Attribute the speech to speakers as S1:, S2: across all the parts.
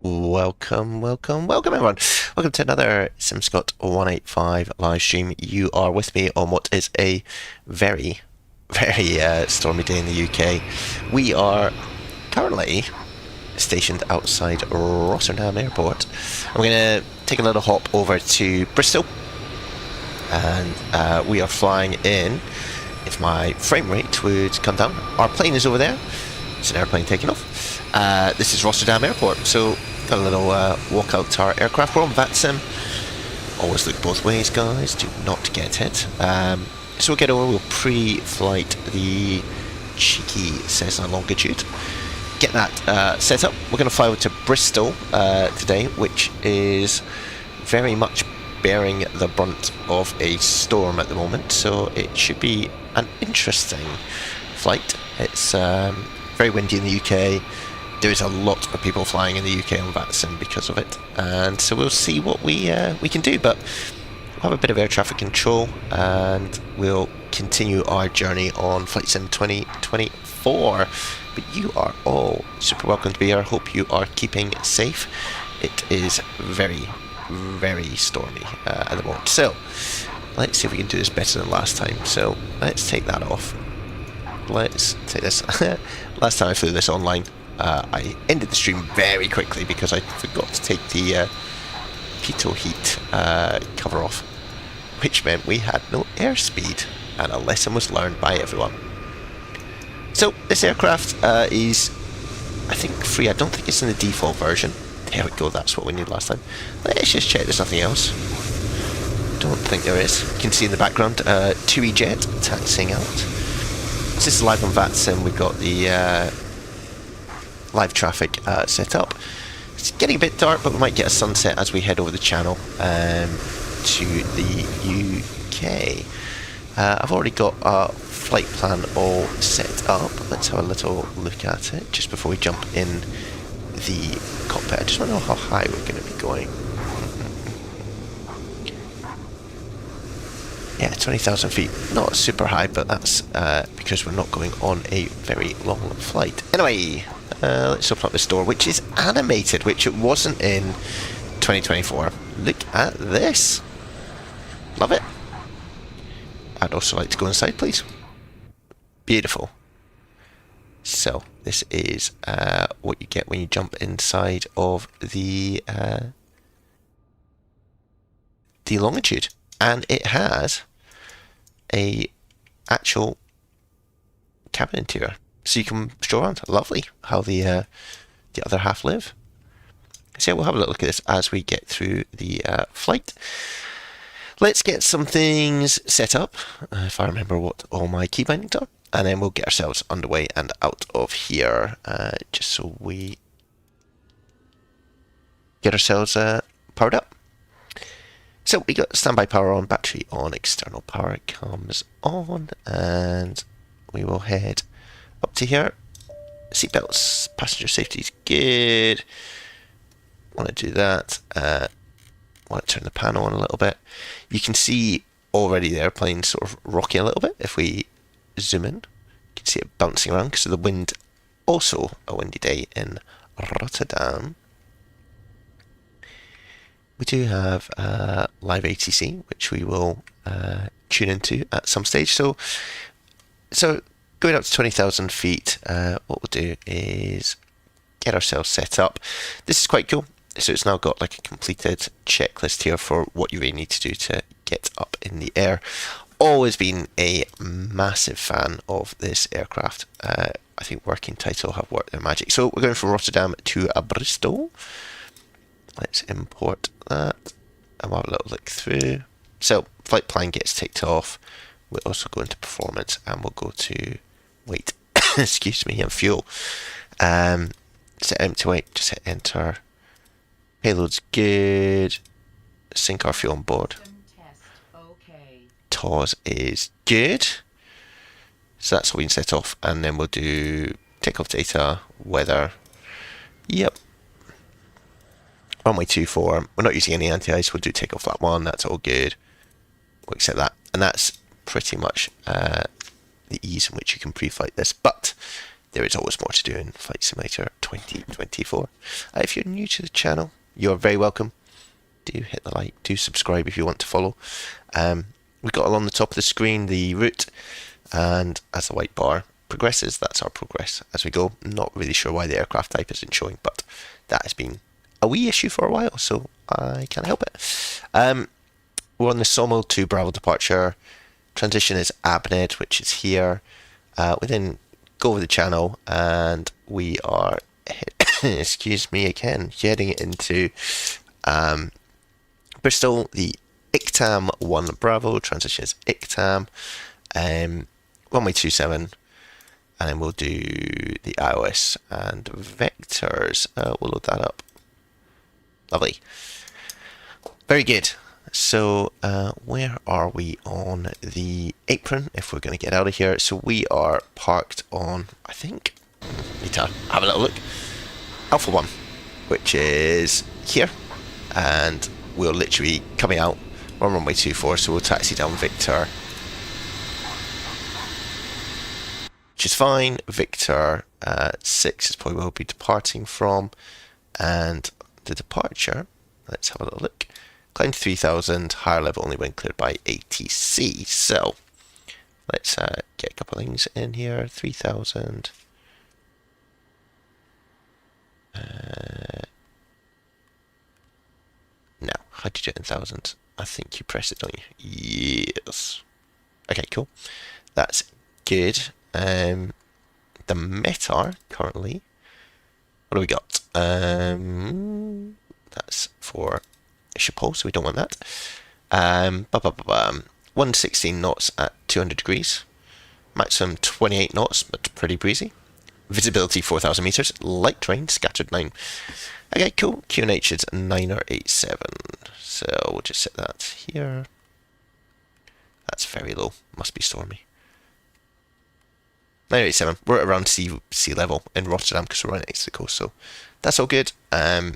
S1: Welcome everyone. Welcome to another SimScott 185 live stream. You are with me on what is a very stormy day in the UK. We are currently stationed outside Rotterdam Airport. I'm going to take a little hop over to Bristol, and we are flying in. If my frame rate would come down, our plane is over there. It's an airplane taking off. This is Rotterdam Airport, so got a little walk out to our aircraft. We're on VATSIM. Always look both ways, guys. Do not get hit. So we'll get over. We'll pre-flight the cheeky Cessna Longitude. Get that set up. We're going to fly over to Bristol today, which is very much bearing the brunt of a storm at the moment. So it should be an interesting flight. It's very windy in the UK. There's a lot of people flying in the UK on VATSIM because of it, and so we'll see what we can do. But we'll have a bit of air traffic control, and we'll continue our journey on Flight Sim 2024. But you are all super welcome to be here. Hope you are keeping safe. It is very stormy at the moment. So let's see if we can do this better than last time. So let's take that off. Let's take this. Last time I flew this online, I ended the stream very quickly because I forgot to take the pitot heat cover off, which meant we had no airspeed, and a lesson was learned by everyone. So this aircraft is, I think, free. I don't think it's in the default version. There we go, that's what we needed last time. Let's just check there's nothing else. Don't think there is. You can see in the background, TUI jet taxiing out. This is live on VATSIM. We've got the live traffic set up. It's getting a bit dark, but we might get a sunset as we head over the channel to the UK. I've already got our flight plan all set up. Let's have a little look at it just before we jump in the cockpit. I just want to know how high we're going to be going. Yeah, 20,000 feet. Not super high, but that's because we're not going on a very long flight. Anyway, let's open up this door, which is animated, which it wasn't in 2024. Look at this. Love it. I'd also like to go inside, please. Beautiful. So, this is what you get when you jump inside of the Longitude. And it has a actual cabin interior, so you can stroll around. Lovely how the other half live. So yeah, we'll have a little look at this as we get through the flight. Let's get some things set up, if I remember what all my key bindings are, and then we'll get ourselves underway and out of here, just so we get ourselves powered up. So we got standby power on, battery on, external power comes on, and we will head up to here. Seatbelts, passenger safety is good. Want to do that. Want to turn the panel on a little bit. You can see already the airplane sort of rocking a little bit. If we zoom in, you can see it bouncing around because of the wind. Also a windy day in Rotterdam. We do have live ATC, which we will tune into at some stage. So going up to 20,000 feet, what we'll do is get ourselves set up. This is quite cool. So it's now got like a completed checklist here for what you really need to do to get up in the air. Always been a massive fan of this aircraft. I think working title have worked their magic. So we're going from Rotterdam to Bristol. Let's import that and we'll have a little look through. So flight plan gets ticked off. We'll also go into performance and we'll go to weight. Excuse me, and fuel. Set empty weight, just hit enter. Payload's good. Sync our fuel on board. TOS is good. So that's what we can set off, and then we'll do takeoff data, weather. Yep. Runway 24. We're not using any anti-ice. We'll do takeoff flat 1. That's all good. We'll accept that, and that's pretty much the ease in which you can pre-flight this. But there is always more to do in Flight Simulator 2024. If you're new to the channel, you're very welcome. Do hit the like, do subscribe if you want to follow. We've got along the top of the screen the route, and as the white bar progresses, that's our progress as we go. Not really sure why the aircraft type isn't showing, but that has been a wee issue for a while, so I can't help it. We're on the Sommel to Bravo departure. Transition is Abned, which is here. We then go over the channel, and we are, excuse me again, heading into Bristol, the ICTAM 1 Bravo. Transition is ICTAM. Runway 27. And then we'll do the iOS and vectors. We'll load that up. Lovely. Very good. So where are we on the apron if we're going to get out of here? So we are parked on, I think, need to have a little look, Alpha 1, which is here. And we're literally coming out. We're on runway 24, so we'll taxi down Victor. Which is fine. Victor 6 is probably where we'll be departing from. And the departure, let's have a little look. Climb to 3000, higher level only when cleared by ATC. So let's get a couple of things in here. 3000. No, how do you do it in thousands? I think you press it, don't you? Yes. Okay, cool. That's good. The METAR currently, what do we got? That's for Chapel, so we don't want that. 116 knots at 200 degrees. Maximum 28 knots, but pretty breezy. Visibility 4,000 meters. Light terrain, scattered 9. Okay, cool. QNH is 987. So we'll just set that here. That's very low. Must be stormy. 987. We're at around sea level in Rotterdam because we're right next to the coast, so that's all good. Turn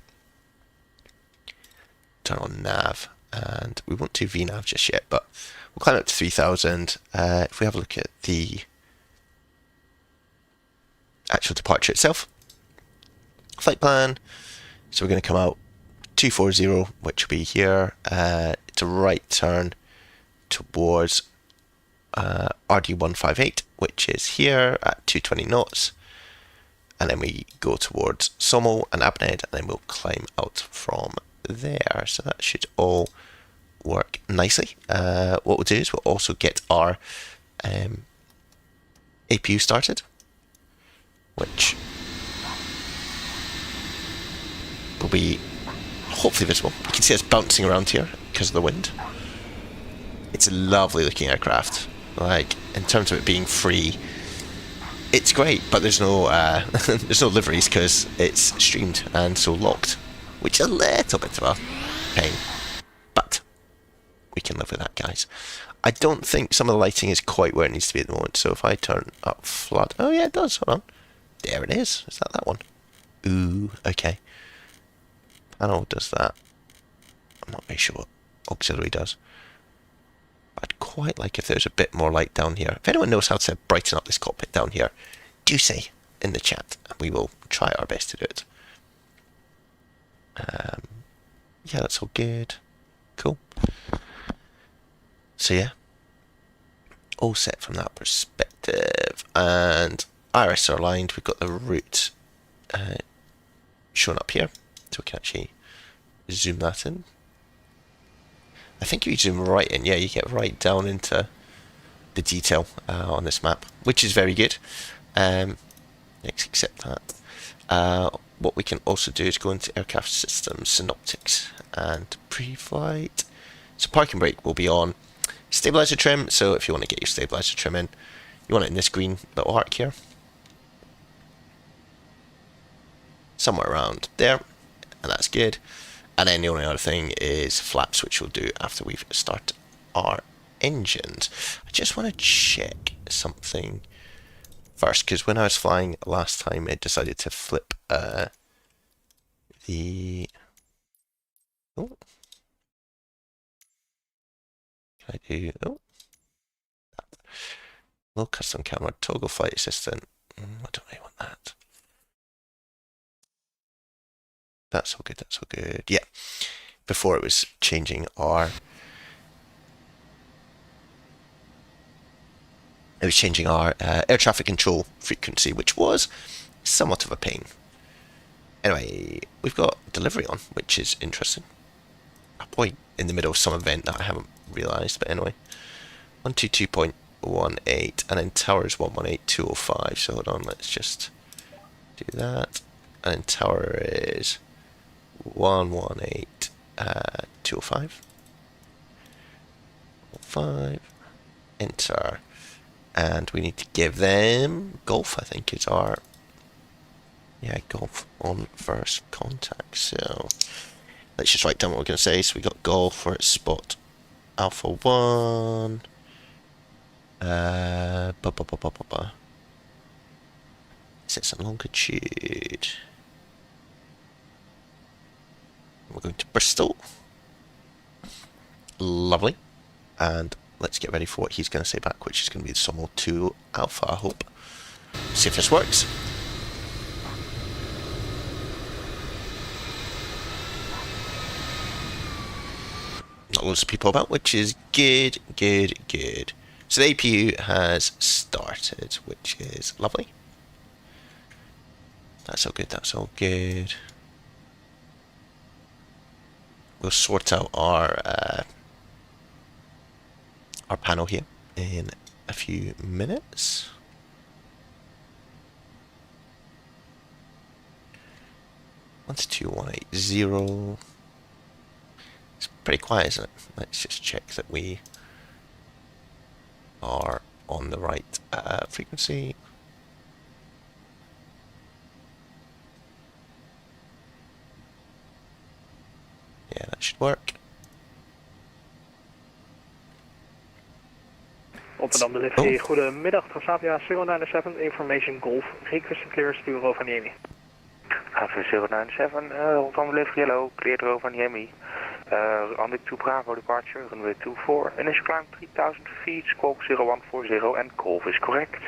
S1: on nav, and we won't do VNav just yet, but we'll climb up to 3000. If we have a look at the actual departure itself, flight plan. So we're going to come out 240, which will be here. It's a right turn towards RD158, which is here at 220 knots. And then we go towards Sommel and Abned, and then we'll climb out from there. So that should all work nicely. What we'll do is we'll also get our APU started, which will be hopefully visible. You can see us bouncing around here because of the wind. It's a lovely looking aircraft. Like, in terms of it being free, it's great, but there's no there's no liveries because it's streamed and so locked, which is a little bit of a pain, but we can live with that, guys. I don't think some of the lighting is quite where it needs to be at the moment, so if I turn up flood, oh yeah, it does, hold on, there it is that one? Ooh, okay. Panel does that. I'm not very sure what auxiliary does. I'd quite like if there's a bit more light down here. If anyone knows how to brighten up this cockpit down here, do say in the chat, and we will try our best to do it. Yeah, that's all good. Cool. So yeah, all set from that perspective, and iris are aligned. We've got the route shown up here, so we can actually zoom that in. I think you zoom right in, yeah, you get right down into the detail on this map, which is very good. Let's accept that. What we can also do is go into aircraft systems, synoptics, and pre-flight. So parking brake will be on. Stabilizer trim, so if you want to get your stabilizer trim in, you want it in this green little arc here. Somewhere around there, and that's good. And then the only other thing is flaps, which we'll do after we've started our engines. I just want to check something first, because when I was flying last time, it decided to flip the... Oh. Can I do... Oh. Low custom camera, toggle flight assistant. I don't really want that. That's all good, that's all good. Yeah, before it was changing our... It was changing our air traffic control frequency, which was somewhat of a pain. Anyway, we've got delivery on, which is interesting. I'm probably in the middle of some event that I haven't realised, but anyway. 122.18, and then tower is 118.205, so hold on, let's just do that. And then tower is 118.205. 5, enter. And we need to give them golf, I think is our... Yeah, golf on first contact. So let's just write down what we're going to say. So we got golf for spot alpha 1. Cessna Longitude. We're going to Bristol. Lovely. And let's get ready for what he's going to say back, which is going to be the Sommel 2 Alpha, I hope. See if this works. Not loads of people about, which is good, good, good. So the APU has started, which is lovely. That's all good, that's all good. We'll sort out our panel here in a few minutes. One to 2180. It's pretty quiet, isn't it? Let's just check that we are on the right frequency. Yeah, that should work.
S2: Rotterdam delivery, goedemiddag, Transavia 097, information golf, request clear, stuur over Niemi.
S3: Avia 097, Rotterdam delivery, hello, cleared over Niemi. Andic 2 Bravo departure, runway 24, initial climb 3000 feet, squawk 0140 and golf is correct.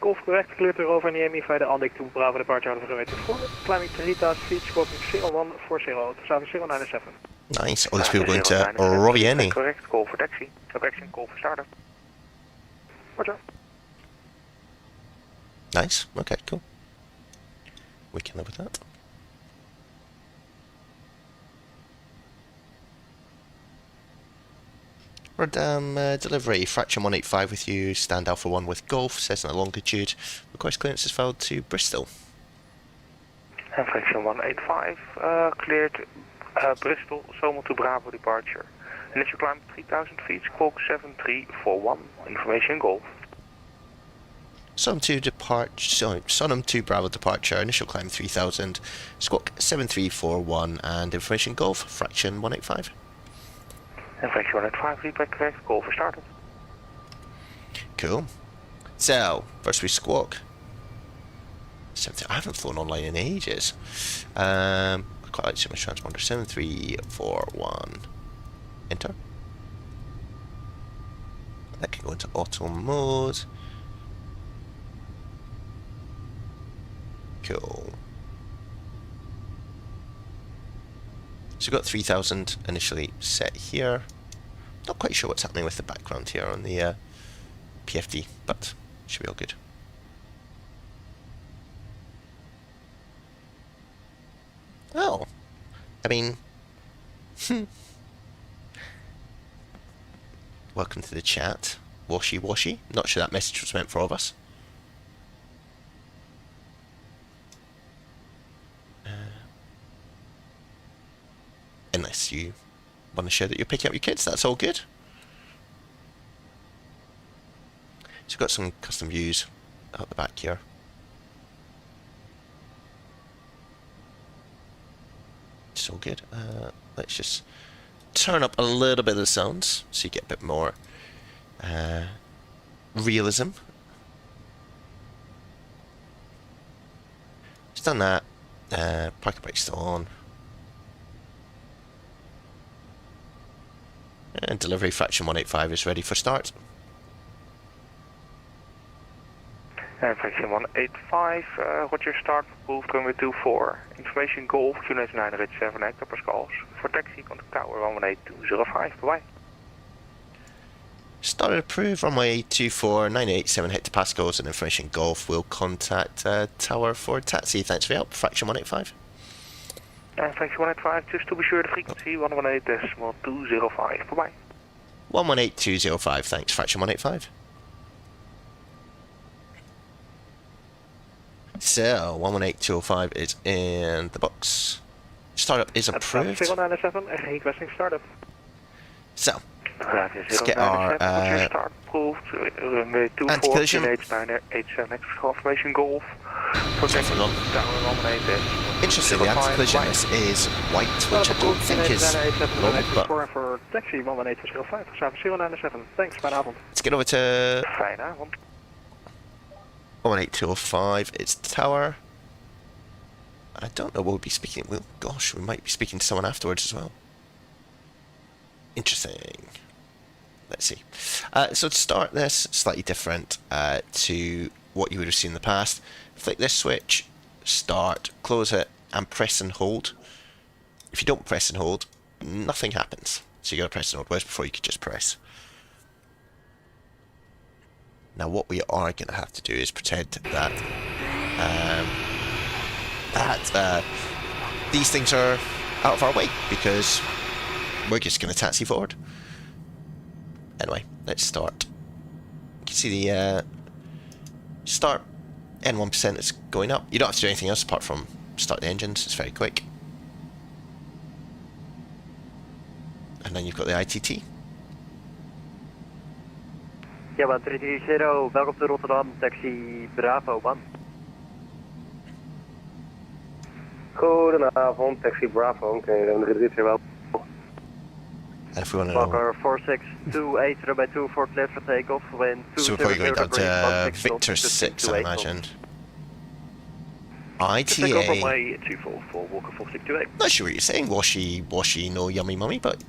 S2: Golf correct, cleared over Niemi via the Andic 2 Bravo departure out of runway 24, climbing 3000 feet, squawking 0140, Transavia 097.
S1: Nice. All these people going to Rovieni.
S3: Correct. Call for taxi. Correction. Call for starter. Roger.
S1: Nice. Okay, cool. We can live with that. Rotterdam delivery. Fraction 185 with you. Stand Alpha 1 with Golf. Cessna Longitude. Request clearance is filed to Bristol.
S3: And fraction 185 cleared. Bristol, Sommel to Bravo departure. Initial climb 3000 feet, squawk 7341. Information golf.
S1: Sonham 2 Bravo departure, initial climb 3000, squawk 7341, and information golf, fraction 185.
S3: And fraction 185, feedback correct, golf is started.
S1: Cool. So, first we squawk. I haven't flown online in ages. Quite like so much transponder. 7341. Enter. That can go into auto mode. Cool. So we've got 3000 initially set here. Not quite sure what's happening with the background here on the PFD, but should be all good. Oh, I mean, welcome to the chat, washy washy. Not sure that message was meant for all of us. Unless you want to share that you're picking up your kids, that's all good. So we've got some custom views out the back here. It's all good. Let's just turn up a little bit of the sounds so you get a bit more realism. Just done that. Parking brake still on. And delivery fraction 185 is ready for start.
S3: And fraction 185, Roger, start, approved, runway 24. Information Golf, QNH 987 hectopascals. For taxi, contact tower 118205, bye-bye.
S1: Started approved, runway 24, 987 hectopascals, and information Golf will contact tower for taxi. Thanks for your help, fraction 185.
S3: And fraction 185, just to be sure the frequency 118.205, bye-bye.
S1: 118205, thanks, fraction 185. So, 118205 is in the box. Startup is approved.
S2: 097, requesting startup.
S1: So, let's get our anti-collision.
S3: Confirmation Golf.
S1: Interestingly, anti-collision is white, which I don't think is normal, but
S2: for taxi 11805, 097. Thanks, fijne avond.
S1: let's get over to
S3: Fijne avond.
S1: 11805, it's the tower. I don't know what we'll be speaking. Well, gosh, we might be speaking to someone afterwards as well. Interesting. Let's see. So to start this, slightly different to what you would have seen in the past. Flick this switch, start, close it, and press and hold. If you don't press and hold, nothing happens. So you got to press and hold. Whereas before you could just press. Now what we are going to have to do is pretend that these things are out of our way, because we're just going to taxi forward. Anyway, let's start. You can see the start N1% is going up. You don't have to do anything else apart from start the engines. It's very quick. And then you've got the ITT.
S4: Ja, 1330, welkom to Rotterdam, taxi Bravo 1.
S5: Goedenavond, taxi Bravo, oké, dan is dit wel.
S1: And if we want to know,
S4: Walker 4628, runway 24 cleared for takeoff, wind
S1: so we're probably going down to
S4: 200
S1: Victor 6, I imagine.
S2: Take off
S1: ITA.
S2: runway 244, Walker 4628.
S1: Not sure what you're saying, washy, no yummy mummy, but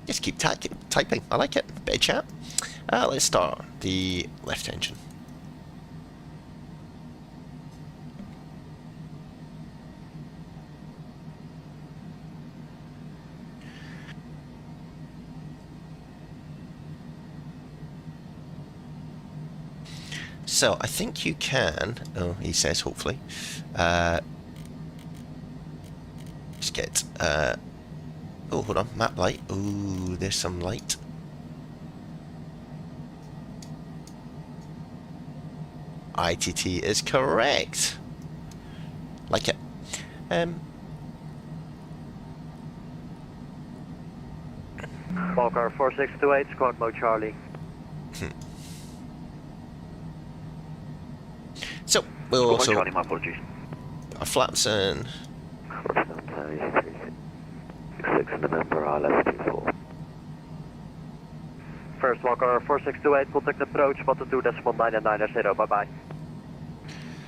S1: just keep typing. I like it. Bit of chat. Let's start the left engine. So I think you can. Oh, he says hopefully. Just get. Oh, hold on. Map light. Ooh, there's some light. ITT is correct. Like it.
S4: Walker 4628, squad mode Charlie.
S1: So we'll also
S4: Charlie, my apologies.
S1: our flaps in.
S4: 6 in the number RLS24. First Walker 4628, contact approach, 122.9990, bye bye.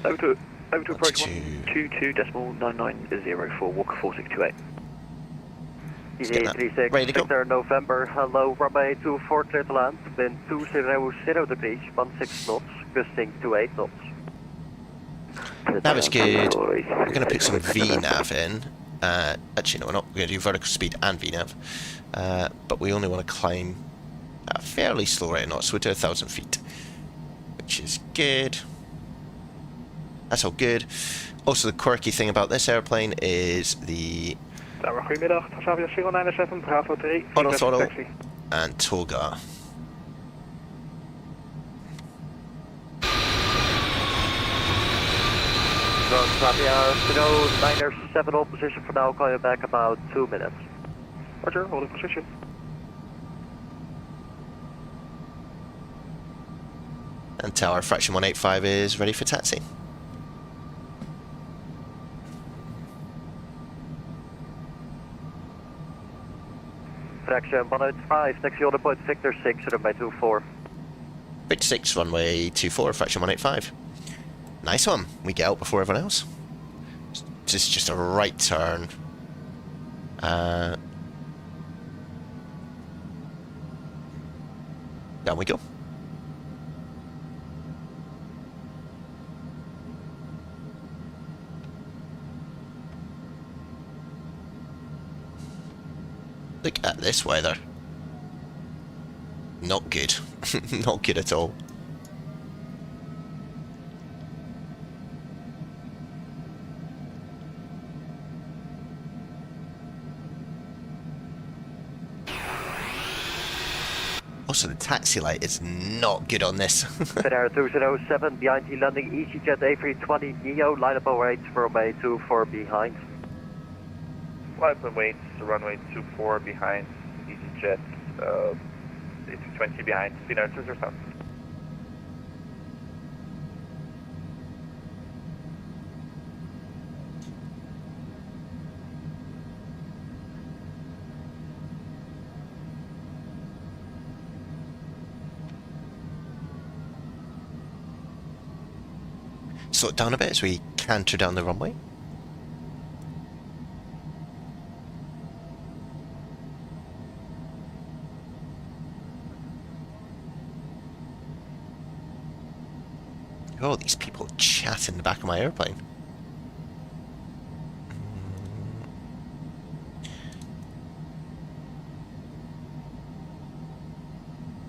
S2: Over to approach
S4: 122.9904, Walker 4628.
S1: get that.
S4: 36,
S1: Ready to go.
S4: Victor November, hello, runway 24 clear to land, wind 200 degrees, 16 knots, gusting 28 knots.
S1: Nav is good. We're going to put some VNav in. Actually, no, we're not. We're going to do vertical speed and VNav. But we only want to climb at a fairly slow rate of knots, so we'll do 1,000 feet. Which is good. That's all good. Also, the quirky thing about this airplane is the
S2: Tower, goedemiddag, Transavia 097, Bravo 3.
S1: auto throttle
S2: Taxi.
S1: and Tolga.
S4: Transavia 097, hold position for now, call you back about 2 minutes.
S2: Roger, holding position.
S1: And tower fraction 185 is ready for taxi.
S4: Fraction 185, taxi order point Victor 6, runway 24.
S1: Victor 6, runway 24, fraction 185. Nice one. We get out before everyone else. Just a right turn. Down we go. Look at this weather. Not good. Not good at all. Also, the taxi light is not good on this.
S4: Finnair 207 behind the landing EasyJet A320 Neo, line up and wait for runway 24 behind.
S3: Line up and wait, runway 24 behind, EasyJet, A320 behind, Finnair 207.
S1: Slow it down a bit as we canter down the runway. Oh, these people chat in the back of my airplane.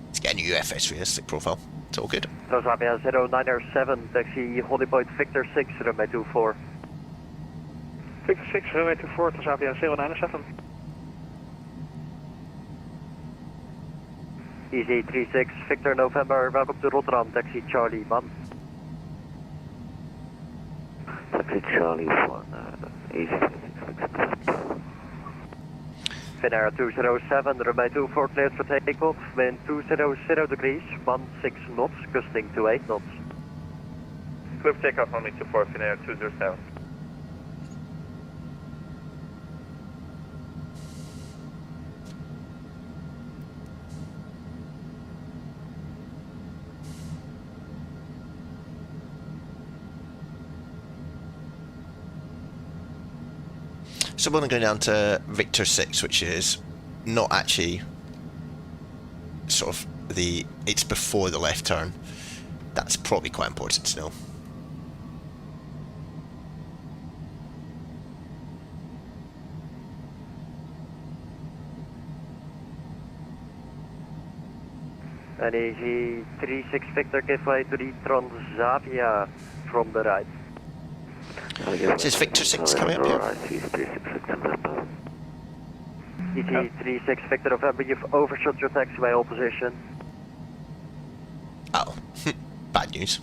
S1: Let's get a new FS realistic profile. It's all good.
S4: Transavia 0907, taxi Holly Point Victor 6, runway 24.
S2: Victor 6, runway 24, Transavia 097.
S4: Easy 36, Victor November, welcome to Rotterdam, taxi Charlie 1.
S5: Taxi Charlie 1, easy 36, Victor.
S4: Finnair 207, runway 24 cleared for takeoff, wind 200 degrees, 16 knots, gusting to 8 knots.
S3: Clear for takeoff, runway 24, Finnair 207.
S1: So we're going to go down to Victor 6, which is not actually sort of it's before the left turn. That's probably quite important to know.
S4: And easy 36 Victor, give way to the Transavia from the right.
S1: This is Victor 6 coming up here.
S4: Easy 36 Victor November, you've overshot your taxiway all position.
S1: Oh, bad news.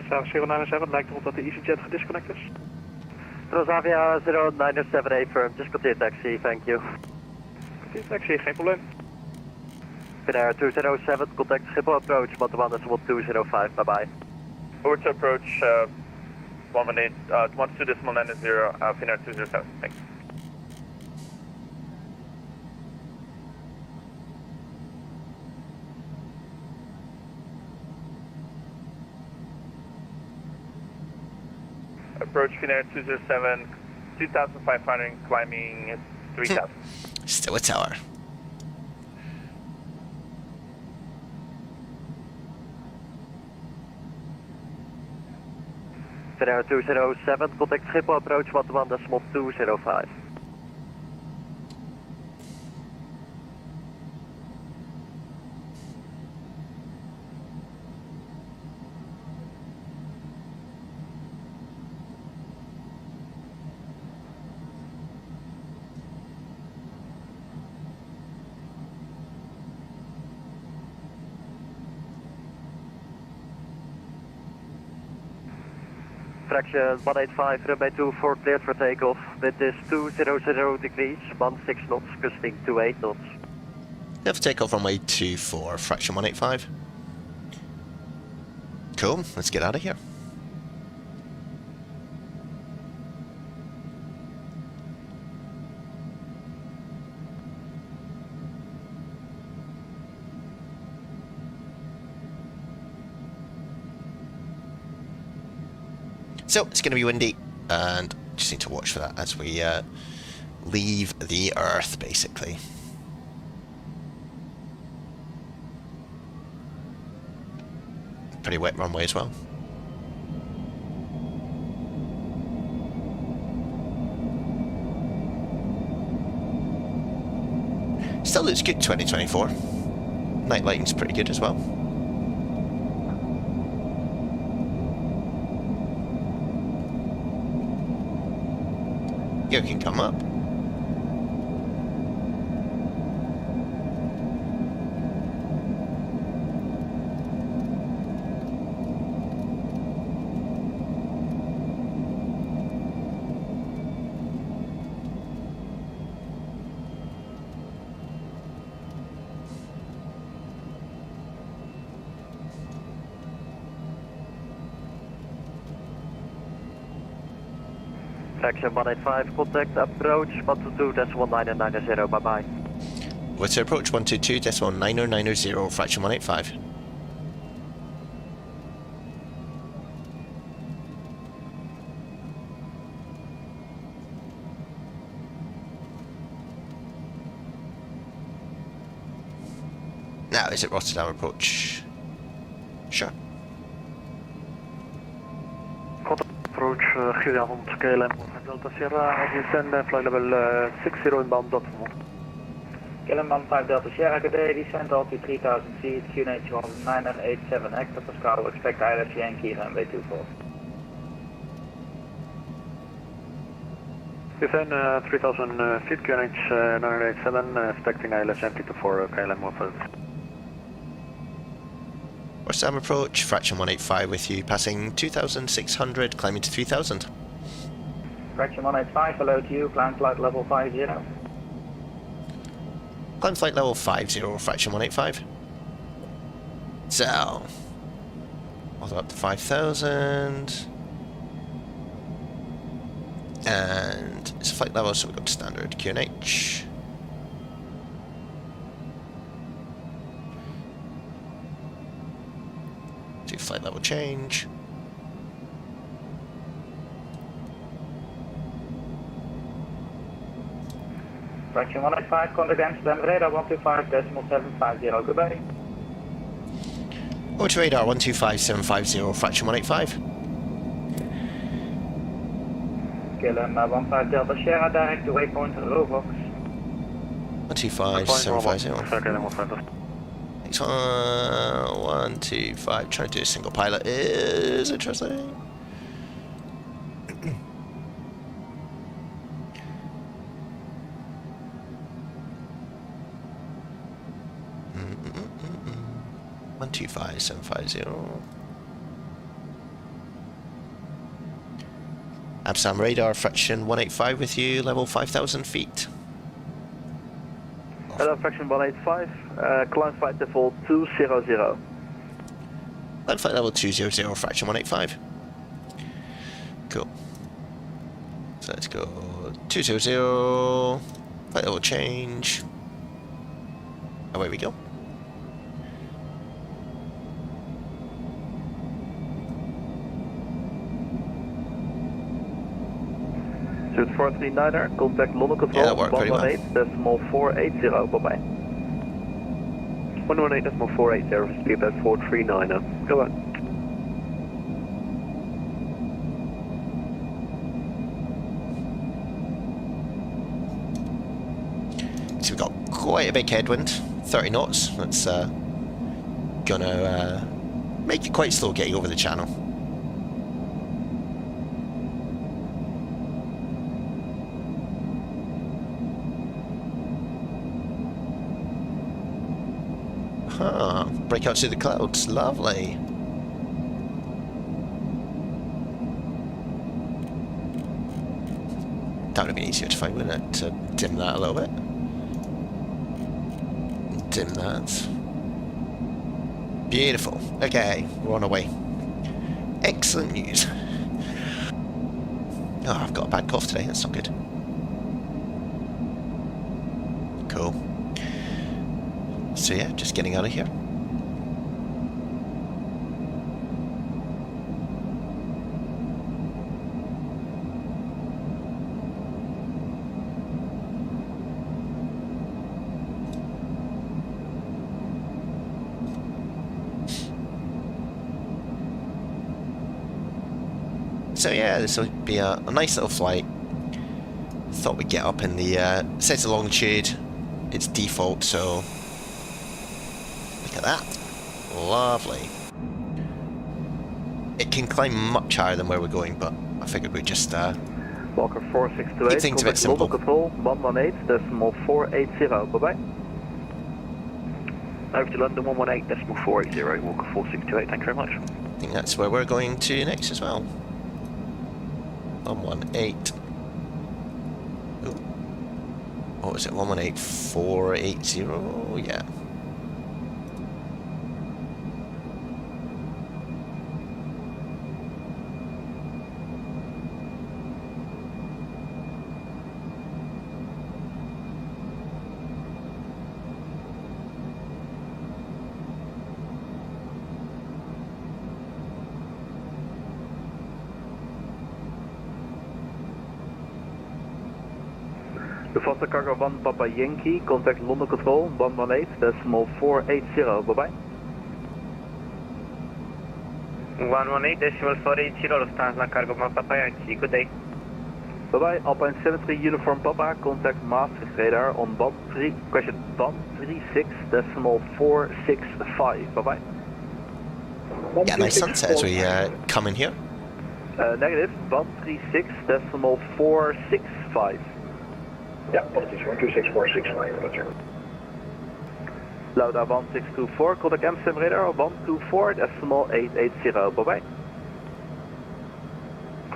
S2: Transavia 097, lijkt erop dat de EasyJet gedisconnect is.
S4: Transavia 0978 firm, just continue taxi, thank you.
S2: Taxi, geen probleem.
S4: Finnair 207, contact Schiphol approach, 121.205, bye bye.
S3: Forward to approach 12.990, Finnair 207, thanks. Approach Finnair 207, 2,500, climbing 3,000.
S1: Still a tower.
S4: Finnair 207, contact Schiphol approach 121.205. Fraction 185, runway 24 cleared for takeoff. Wind is 200 degrees, 16 knots, gusting to 8 knots.
S1: Have to take off runway 24, fraction 185. Cool, let's get out of here. So it's going to be windy, and just need to watch for that as we leave the Earth, basically. pretty wet runway as well. Still looks good 2024. Night lighting's pretty good as well. You can come up.
S4: Section 185, contact approach 122.1990, bye bye.
S1: What's the approach? 122.9090, fraction 185. Now, is it Rotterdam approach? Sure.
S2: Approach Gideon KLM Delta Sierra, descend flight level 60 inbound .1. KLM 5 Delta Sierra, good day, descend altitude 3000 feet, QNH 987 hectare, Pascal, expect ILS Yankee, runway 24. Descend 3000 feet, QNH 987, expecting ILS Yankee for KLM 1.
S1: Rotterdam approach, fraction 185 with you, passing 2,600, climbing to 3,000.
S2: Fraction 185, hello to you, climb flight level 50.
S1: Climb flight level 50, fraction 185. So, all the way up to 5,000. And it's a flight level, so we go to standard QNH. Do flight level change.
S2: Fraction 185, contact Amsterdam radar 125.750, goodbye.
S1: Over to radar 125750, fraction 185.
S2: KLM 15 Delta Sierra, direct to waypoint Rovox.
S1: 125750. Next one, 125. Trying to do a single pilot is interesting. One, 25750. Amsterdam radar, fraction 185 with you, level 5,000 feet.
S6: Hello, fraction 185, climb flight level 200.
S1: Climb flight level 200, fraction 185. Cool. So let's go 200, flight level change. Away we go.
S6: Suit 439er, contact London Control,
S1: Yeah, that worked pretty well.
S6: 118.480, bye-bye. 118.480, speed about 439er, go on.
S1: So we've got quite a big headwind, 30 knots. That's gonna make it quite slow getting over the channel. Huh, break out through the clouds, lovely. That would have been easier to find, wouldn't it? To dim that a little bit. Dim that. Beautiful. Okay, we're on our way. Excellent news. Oh, I've got a bad cough today, that's not good. Cool. So yeah, just getting out of here. So yeah, this will be a nice little flight. Thought we'd get up in the Cessna Longitude. It's default, so look at that. Lovely. It can climb much higher than where we're going, but I figured we'd just
S6: Walker 4628,
S1: keep things a bit simple.
S6: Control 118.480, bye-bye.
S3: Over to London 118.480, Walker 4628, thank you very much.
S1: I think that's where we're going to next as well. 118. Ooh. What was it? 118.480? Yeah.
S6: Lufthansa Cargo 1 Papa Yankee, contact London Control 118.480, bye-bye.
S2: 118.480, Lufthansa Cargo 1 Papa Yankee, good day.
S6: Bye-bye, Alpine 73 Uniform Papa, contact Maastricht radar on band 36.465, bye-bye.
S1: Yeah, nice sunset as we come in here.
S6: Negative, band 36.465.
S2: Yeah, apologies, 126.465, roger.
S6: Lauda 1624, contact Amsterdam radar 124.880, bye-bye.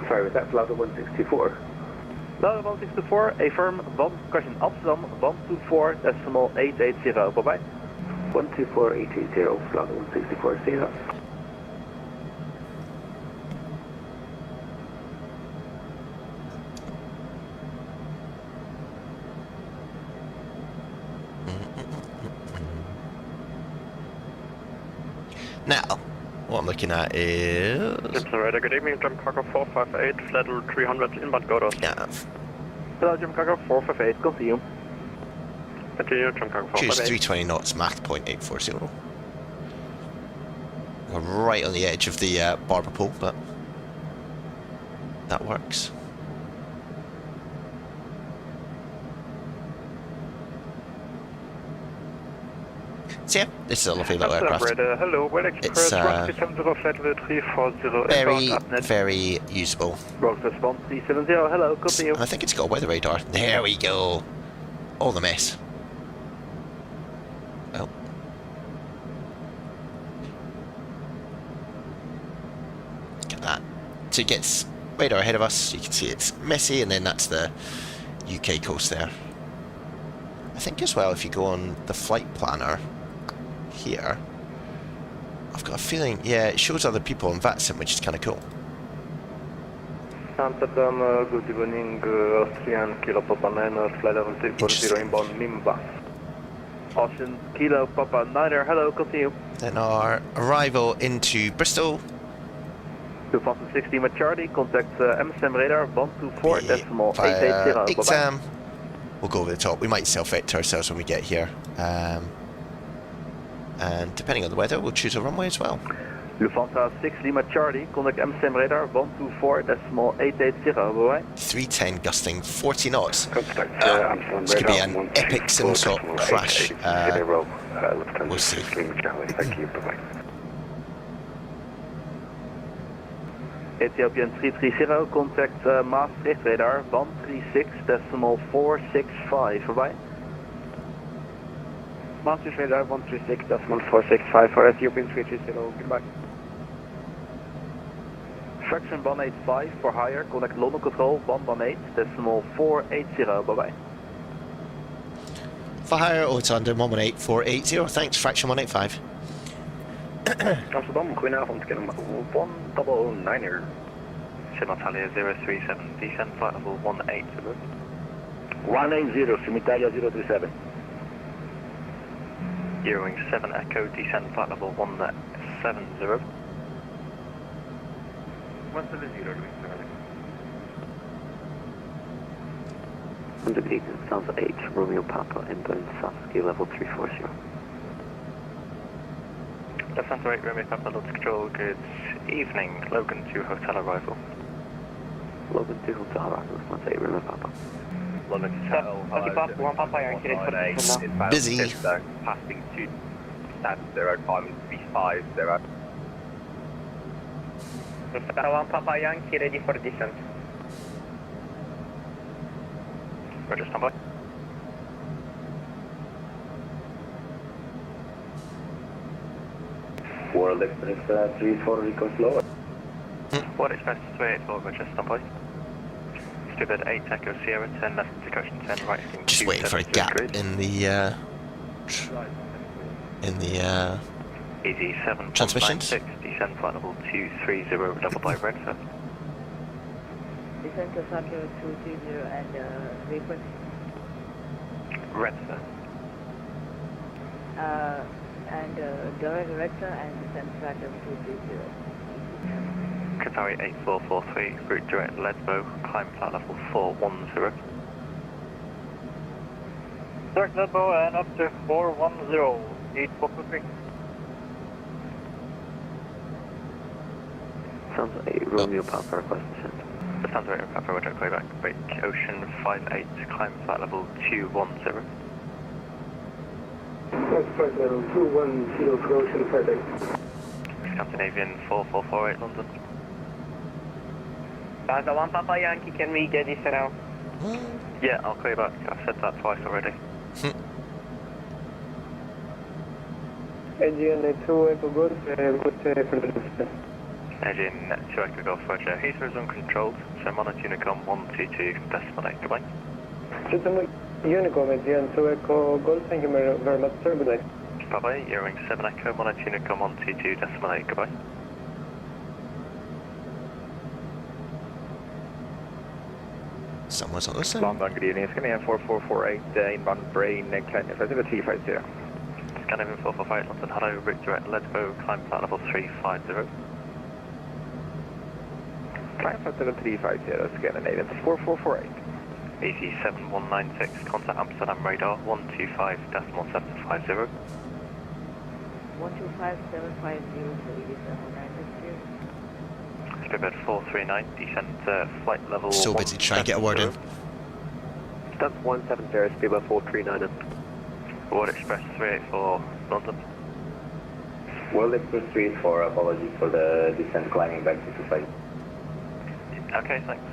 S2: Sorry, was that Lauda 164?
S6: Lauda 1624, affirm question Amsterdam 124.880, bye-bye.
S2: 124.880, Lauda 164, see that.
S1: Now, what I'm looking at is...
S3: Radar, good evening, Jump Cargo 458, flight level 300, inbound Godos.
S1: Yeah,
S6: Hello, Jump Cargo 458, continue.
S3: Continue, Jump Cargo
S1: choose
S3: 458.
S1: 320 knots, Mach 0.840. We're right on the edge of the barber pole, but that works. So yeah, this is a lovely little aircraft.
S3: Hello, Well Express,
S1: It's
S3: 170, flight level 340,
S1: very,
S3: inbound Upnet.
S1: very usable.
S6: Road response 370, hello, continue.
S1: I think it's got a weather radar. There we go. All the mess. Well. Look at that. So it gets radar ahead of us. You can see it's messy, and then that's the UK coast there. I think as well, if you go on the flight planner here, I've got a feeling, yeah, it shows other people in VATSIM, which is kind of cool.
S2: Amsterdam, good evening, Austrian Kilo Papa 9, flight level 340, inbound Nimbus.
S6: Austrian Kilo Papa 9, hello, continue.
S1: Then our arrival into Bristol.
S6: Lufthansa 60 with Charlie, contact Amsterdam radar 124.880, bye-bye.
S1: Exam. We'll go over the top. We might self-vector ourselves when we get here. And depending on the weather, we'll choose a runway as well.
S6: Lufthansa 6 Lima Charlie, contact Amsterdam radar 124.880, bye-bye.
S1: 310 gusting 40 knots.
S2: Contact Amsterdam
S1: This could be
S2: radar
S1: an epic sim-sop crash. We'll see.
S2: Thank you, bye-bye.
S6: Ethiopian 330, contact Maastricht radar 136.465, bye-bye.
S2: Maastricht radar 136.465 for Ethiopian 330, goodbye.
S6: Fraction 185 for higher, contact London Control 118.480, bye-bye.
S1: For higher, oh, it's under 118.480. Thanks, fraction 185.
S2: Amsterdam, goedenavond, ik ken hem 1009er.
S3: Simitalia 037, descent flight level 18.
S2: 180, Simitalia 037.
S3: Eurowing 7 Echo, descent flight level 170.
S2: 170, Louis,
S5: 108, South 8, Romeo Papa, inbound Sasuke level 340.
S3: Descent 8, Romeo Papa, Lodge Control, good evening, Logan to hotel arrival.
S5: Logan 2 Hotel Raptor, let's say Romeo Papa.
S6: London Hotel, hello,
S2: 1 Papa Yankee, ready for descent now.
S1: Busy.
S6: Passing to 70550.
S2: 1 Papa Yankee, ready for descent.
S6: Roger, stand by.
S7: World Express 34 request lower.
S6: World Express 384, Roger, stand by. Stupid 8 Echo Sierra 10 left to caution 10 right.
S1: Just waiting for a gap in the
S6: Easy 7
S1: transmissions.
S6: descend flight level 230 level by red sir.
S8: Descend to Sakura 230 and request.
S6: Red sir.
S8: And direct Raptor and descend Sakura 230.
S6: Qatari 8443, route direct Lesbo, climb flight level 410.
S2: Direct Level and up to 410, 8443.
S5: Sounds like Romeo Papa request descent.
S6: Sounds right, Raptor, Roger, playback, break, ocean 58, climb flight level 210.
S9: That's flight level 210 for ocean 58.
S6: Scandinavian 4448, London.
S2: Plaza 1 Papa Yankee, can we get this now?
S6: Yeah, I'll call you back, I've said that twice already.
S9: Engine 2 Echo Golf, good for the descent.
S6: Engine 2 Echo Golf, Roger. Heathrow is uncontrolled, so monitor Unicom 122.8, goodbye.
S9: System Unicom, Engine 2 Echo Golf, thank you very much, sir, good night.
S6: Bye bye, Earring 7 Echo, monitor Unicom 122.8, goodbye.
S1: Someone's not listening.
S6: London, good evening, Scandinavian 4448, inbound brain, climb facility 50. Scandinavian 445, London, hello, route direct, Lesbo, climb flight level 350. Climb facility 350, Scandinavian 4448. Easy 7196, contact Amsterdam radar 125.750.
S8: 125.750, so it is 960.
S6: Spirit 439, descent flight level.
S1: So busy trying to get a word in.
S4: Stamp 170, speedbird 439.
S6: World Express 384, London.
S7: World Express 384, apologies for the descent climbing back to 25.
S6: Okay, thanks.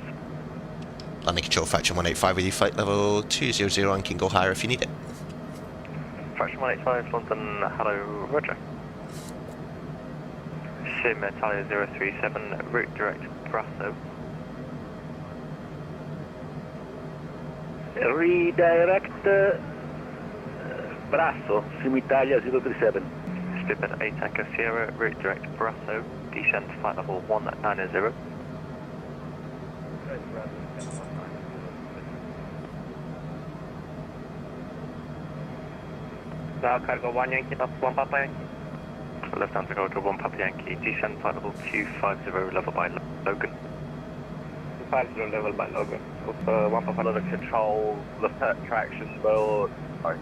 S1: Landing control Fraction 185 with you, flight level 200 and can go higher if you need it.
S6: Fraction 185, London, hello, Roger. Sim Italia 037, route direct Brasso.
S7: Redirect Brasso, Sim Italia 037.
S6: Stupid 8 Echo Sierra, route direct Brasso, descent flight level 190.
S2: Cargo 1 Yankee, 1 Papa Yankee.
S6: Left hand to go to 1 Papa Yankee, descent flight level 250, level by Logan.
S2: 250 level by Logan.
S6: 1 Papa London control, left traction mode. Sorry.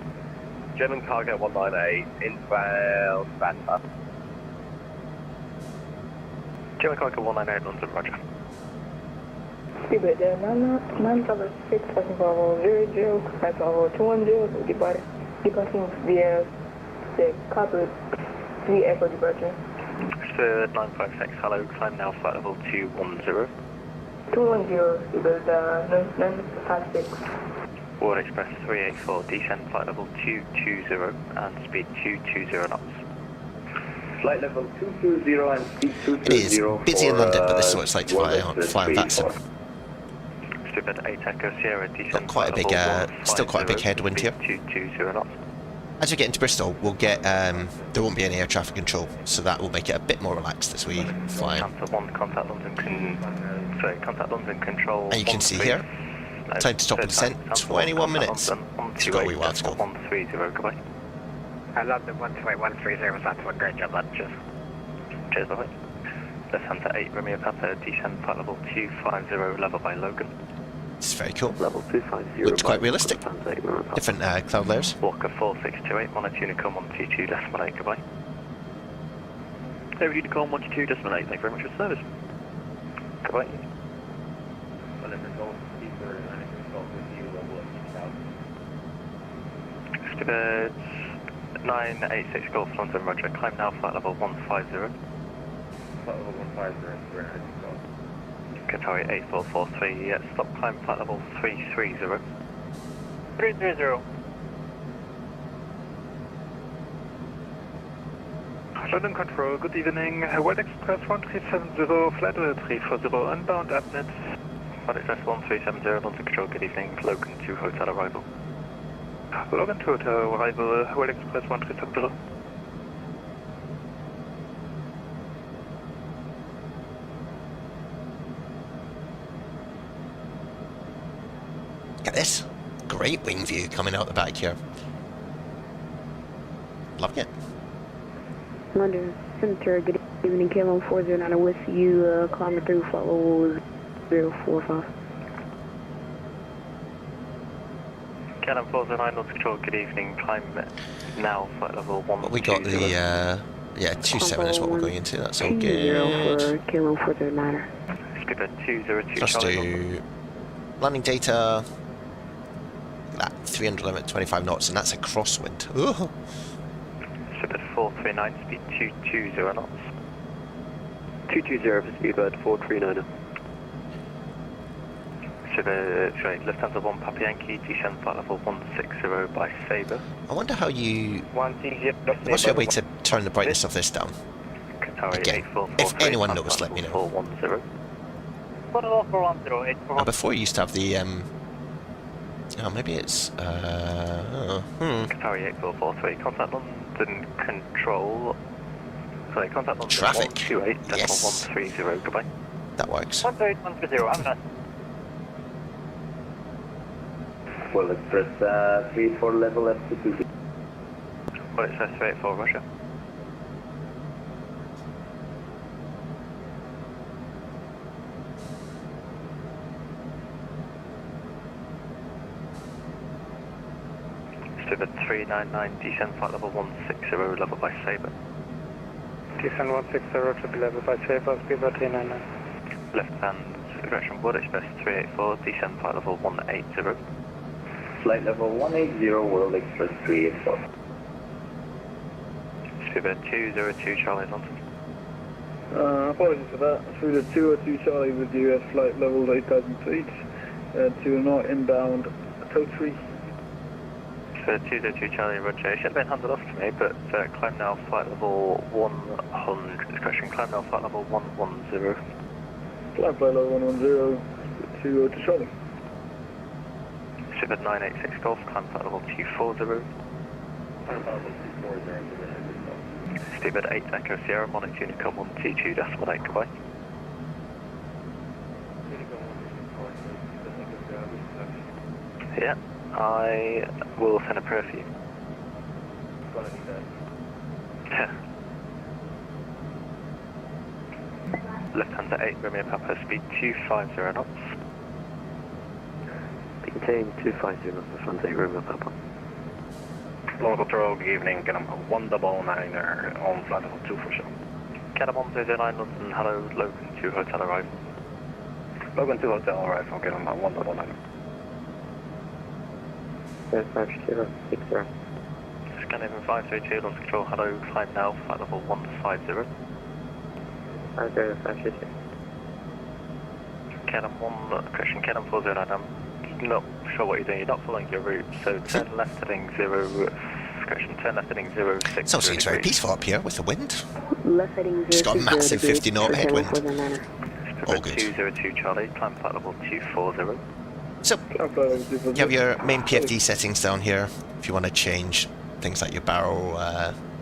S6: German cargo 198, inbound, Santa. German cargo 198, London, Roger.
S9: Speedbird 956, passing for level 00, passing level 210, departing via the Cockpit 3 Echo departure.
S6: Spirit 956, hello, climb now flight level 210.
S9: 210, Speedbird 956.
S6: World Express 384, descend flight level 220 and speed 220 knots.
S7: Flight level 220 and speed 220.
S1: It is busy in London, but this is what it's like to fly on Vatson.
S6: Stupid 8 Echo Sierra, descend
S1: Got quite a big, still quite a big headwind here.
S6: 220 knots.
S1: As we get into Bristol, we'll get there won't be any air traffic control, so that will make it a bit more relaxed as we fly.
S6: Contact London control.
S1: And you can see here, time to stop and descent, 21 minutes. We've got a wee while to go.
S6: 130, goodbye.
S2: I love the 130, that's a great job, cheers.
S6: Cheers, bye. Left hand to 8 Romeo Papa, descend flight level 250, level by Logan.
S1: It's very cool.
S5: Level 250.
S1: Looks quite realistic. Different cloud layers.
S6: Walker 4628, monitor Unicom 122.8, goodbye. Over Unicom 122.8, thank you very much for the service. Goodbye. Stupid 986 Golf London, roger. Climb now, flight level 150. Flight level 150, Qatari 8443, yeah, stop climb flight level 330.
S2: 330. London Control, good evening. World Express 1370, flight 340, inbound AppNet.
S6: World Express 1370, London Control, good evening. Logan to hotel arrival.
S2: Logan to hotel arrival, World Express 1370.
S1: Look at this. Great wing view coming out the back here. Loving it.
S10: London Center, good evening, Kilo 409 with you, climbing through flight level 045.
S6: Canon 409, London Control, good evening. Climb now, flight level 120.
S1: But we got the, yeah, 27 is what we're going into, that's all
S10: 20
S1: good.
S10: for Kilo 409er.
S6: Skipper 202
S1: Let's
S6: Charlie.
S1: do landing data. That 300 limit, 25 knots, and that's a crosswind. Ooh.
S6: Skipper 439, speed 220 knots.
S4: 220 for Speedbird 439er.
S6: Sorry, Lufthansa 1 Papa Yankee, descend flight level 160 by Sabre.
S1: I wonder how you... What's your way to turn the brightness of this down?
S6: Qatari
S1: Again,
S6: 8443,
S1: if anyone knows, let me know.
S6: 410.
S2: 410,
S1: And before you used to have the... oh, maybe it's...
S6: Qatari 8443, contact London Control. Sorry, contact London
S1: Traffic.
S6: 128.130, goodbye.
S1: That works.
S2: 128.130, I'm done.
S7: World Express 34 level F2.
S6: World Express 384, Russia. Stupid 399, descend flight level 160, level by Sabre.
S2: Descend 160 to be level by Sabre, Speedbird 399.
S6: Left hand direction, World Express 384, descend flight level 180.
S7: Flight level 180, World Express 384.
S6: Stupid 202 Charlie, London.
S2: Apologies for that. Through the 202 Charlie with you at flight level 8,000 feet to not inbound Totri.
S6: So 202 Charlie, roger. It should have been handed off to me, but climb now flight level 100. Discretion, climb now flight level 110.
S2: Climb flight level 110 to Charlie.
S6: Stupid 986 Golf, climb flight level 240. Stupid 8 Echo Sierra, Monarch Unicorn 122.18, goodbye. Yeah, I will send a prayer for you. Lufthansa 8, Romeo Papa, speed 250 knots.
S4: Maintain 250 knots, Lufthansa 8 Romeo Papa.
S3: Local Control, good evening. Get 199er on flight level 2 for sure.
S6: Canon 109 London, hello, Logan 2 hotel arrival.
S3: Logan 2 hotel arrival, get 199er.
S4: 560.
S6: Scanning 532, London Control, hello, climb now, flight level 150.
S4: 560.
S6: Canon 1, Christian, Canon 409, I'm not sure what you're doing, you're not following your route, so turn left heading 0, Christian, turn left heading 06.
S1: It also seems very peaceful up here with the wind.
S10: Left heading 0.
S1: Just got a massive 50 knot headwind. All good.
S6: 202 Charlie, climb flight level 240.
S1: So, you have your main PFD settings down here if you want to change things like your barrel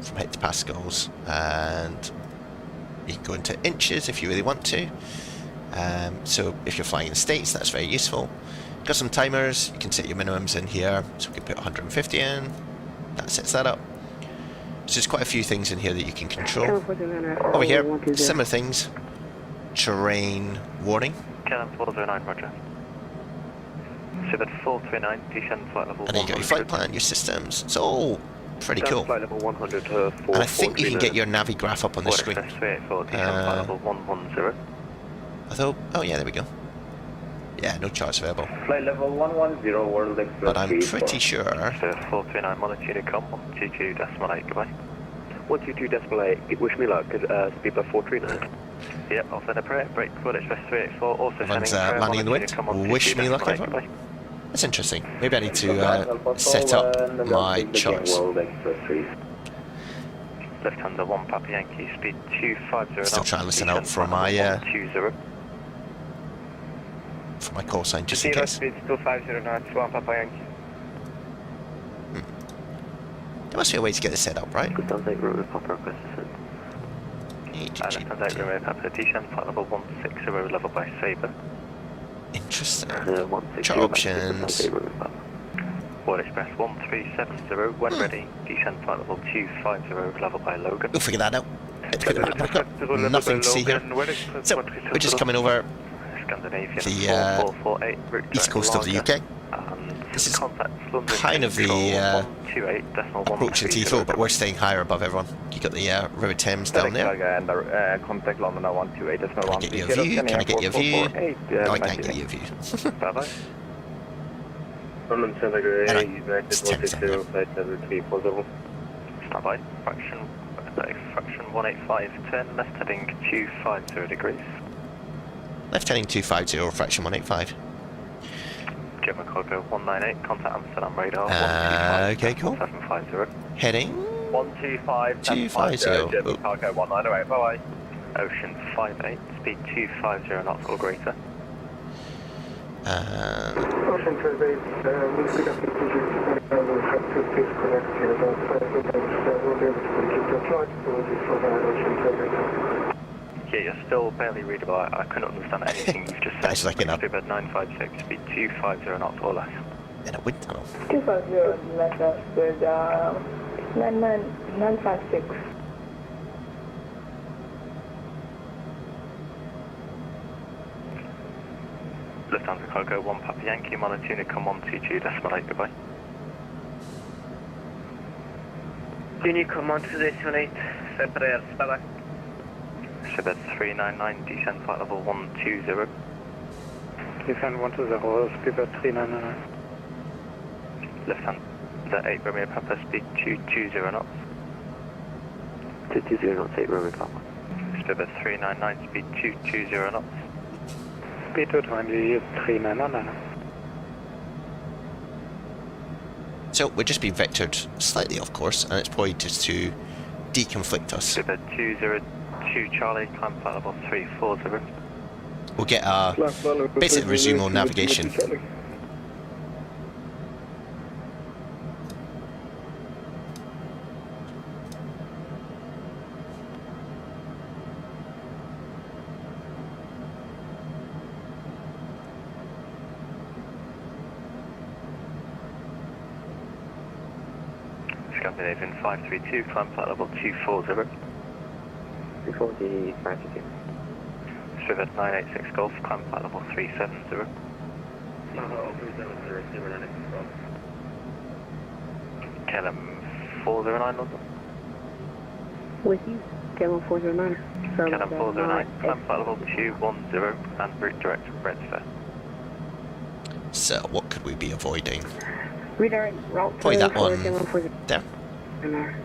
S1: from hectopascals, and you can go into inches if you really want to. So if you're flying in the States, that's very useful. Got some timers, you can set your minimums in here, so we can put 150 in, that sets that up. So there's quite a few things in here that you can control. Over here, similar things, terrain warning.
S6: Canon 409, roger. Civet 439, descend flight level 100.
S1: And then you got your flight plan, your systems, it's all pretty cool.
S4: Flight level 100
S1: and I think you can get your Navigraph up on the screen.
S6: 384, descend flight level 110.
S1: Although, oh yeah, there we go. Yeah, no charts available.
S7: Flight level 110, World Express.
S1: But I'm pretty sure.
S6: 439 Monotune, 122.8, goodbye.
S4: 122.8, wish me luck, speed by 439.
S6: Yep, I'll send a prayer, break, World Express 384, also
S1: Everyone's
S6: sending
S1: landing in the wind. Wish me luck, everyone. That's interesting. Maybe I need to set up my charts.
S6: Lufthansa 1 Papa Yankee, speed 250.
S1: Still trying to listen out for my call sign, just in case.
S3: Speed 250 knots, 1 Papa Yankee.
S1: There must be a way to get this set up, right?
S4: Lufthansa 8 Romeo Papa request descent.
S6: Lufthansa 8 Romeo Papa, descent flight level 160, level by Sabre.
S1: Interesting.
S4: 160,
S1: Chart options.
S6: World Express 1370, when ready, descend flight level 250, level by Logan.
S1: We'll figure that out. Let's figure that out quicker. Nothing to see here. So, we're just coming over
S6: Scandinavian
S1: the
S6: 4448,
S1: east coast of the UK. This is kind of the approach to Heathrow, but we're staying higher above everyone. You got the River Thames down there.
S3: Contact London 128.
S1: Can I get you a view? Can I get you a view? No, I can't get you a view.
S6: Bye-bye.
S1: It's 10 seconds.
S6: Stand by. Fraction 185, turn left heading 250 degrees.
S1: Left heading 250, fraction 185.
S6: German cargo 198, contact Amsterdam radar.
S1: Okay, cool.
S6: 750.
S1: Heading
S3: 125,
S1: 250.
S3: German cargo 198, bye-bye.
S6: Ocean 58, speed 250 knots or greater.
S9: Ocean 58, we'll pick up the we'll have to disconnect here about 5 minutes, we'll be able to complete the flight, apologies for that, Ocean 58.
S6: Yeah, you're still barely readable. I couldn't understand anything you've just said.
S1: That's like enough.
S6: Speed 956, speed 250 knots or less.
S1: In a wind tunnel.
S9: 250 left us with 956.
S6: Lufthansa cargo 1 Papa Yankee, Monotune, 122.8, goodbye.
S3: Unicom 128, separate, bye-bye.
S6: Shibet 399, descend flight level 120.
S2: Descend 120, speed 399.
S6: Lufthansa 8 Romeo Papa, speed 220 knots.
S4: 220 knots, 8 Romeo Papa.
S6: Shibet 399, speed 220 knots.
S2: Speed 220, 399.
S1: So we're just being vectored slightly off course, and it's probably just to deconflict us.
S6: Shibet 202 Charlie, climb flight level 340.
S1: We'll get a basic resume on navigation.
S6: Scandinavian 532, climb flight level 240.
S4: 240, 532.
S6: Strived 986 Golf, climb flight level 370. KLM 409 London.
S10: With you, KLM 409.
S6: KLM 409, climb flight level 210 and route direct to Redfair.
S1: So what could we be avoiding?
S10: Redirect route
S1: Probably that one
S10: KLM 409.
S1: there.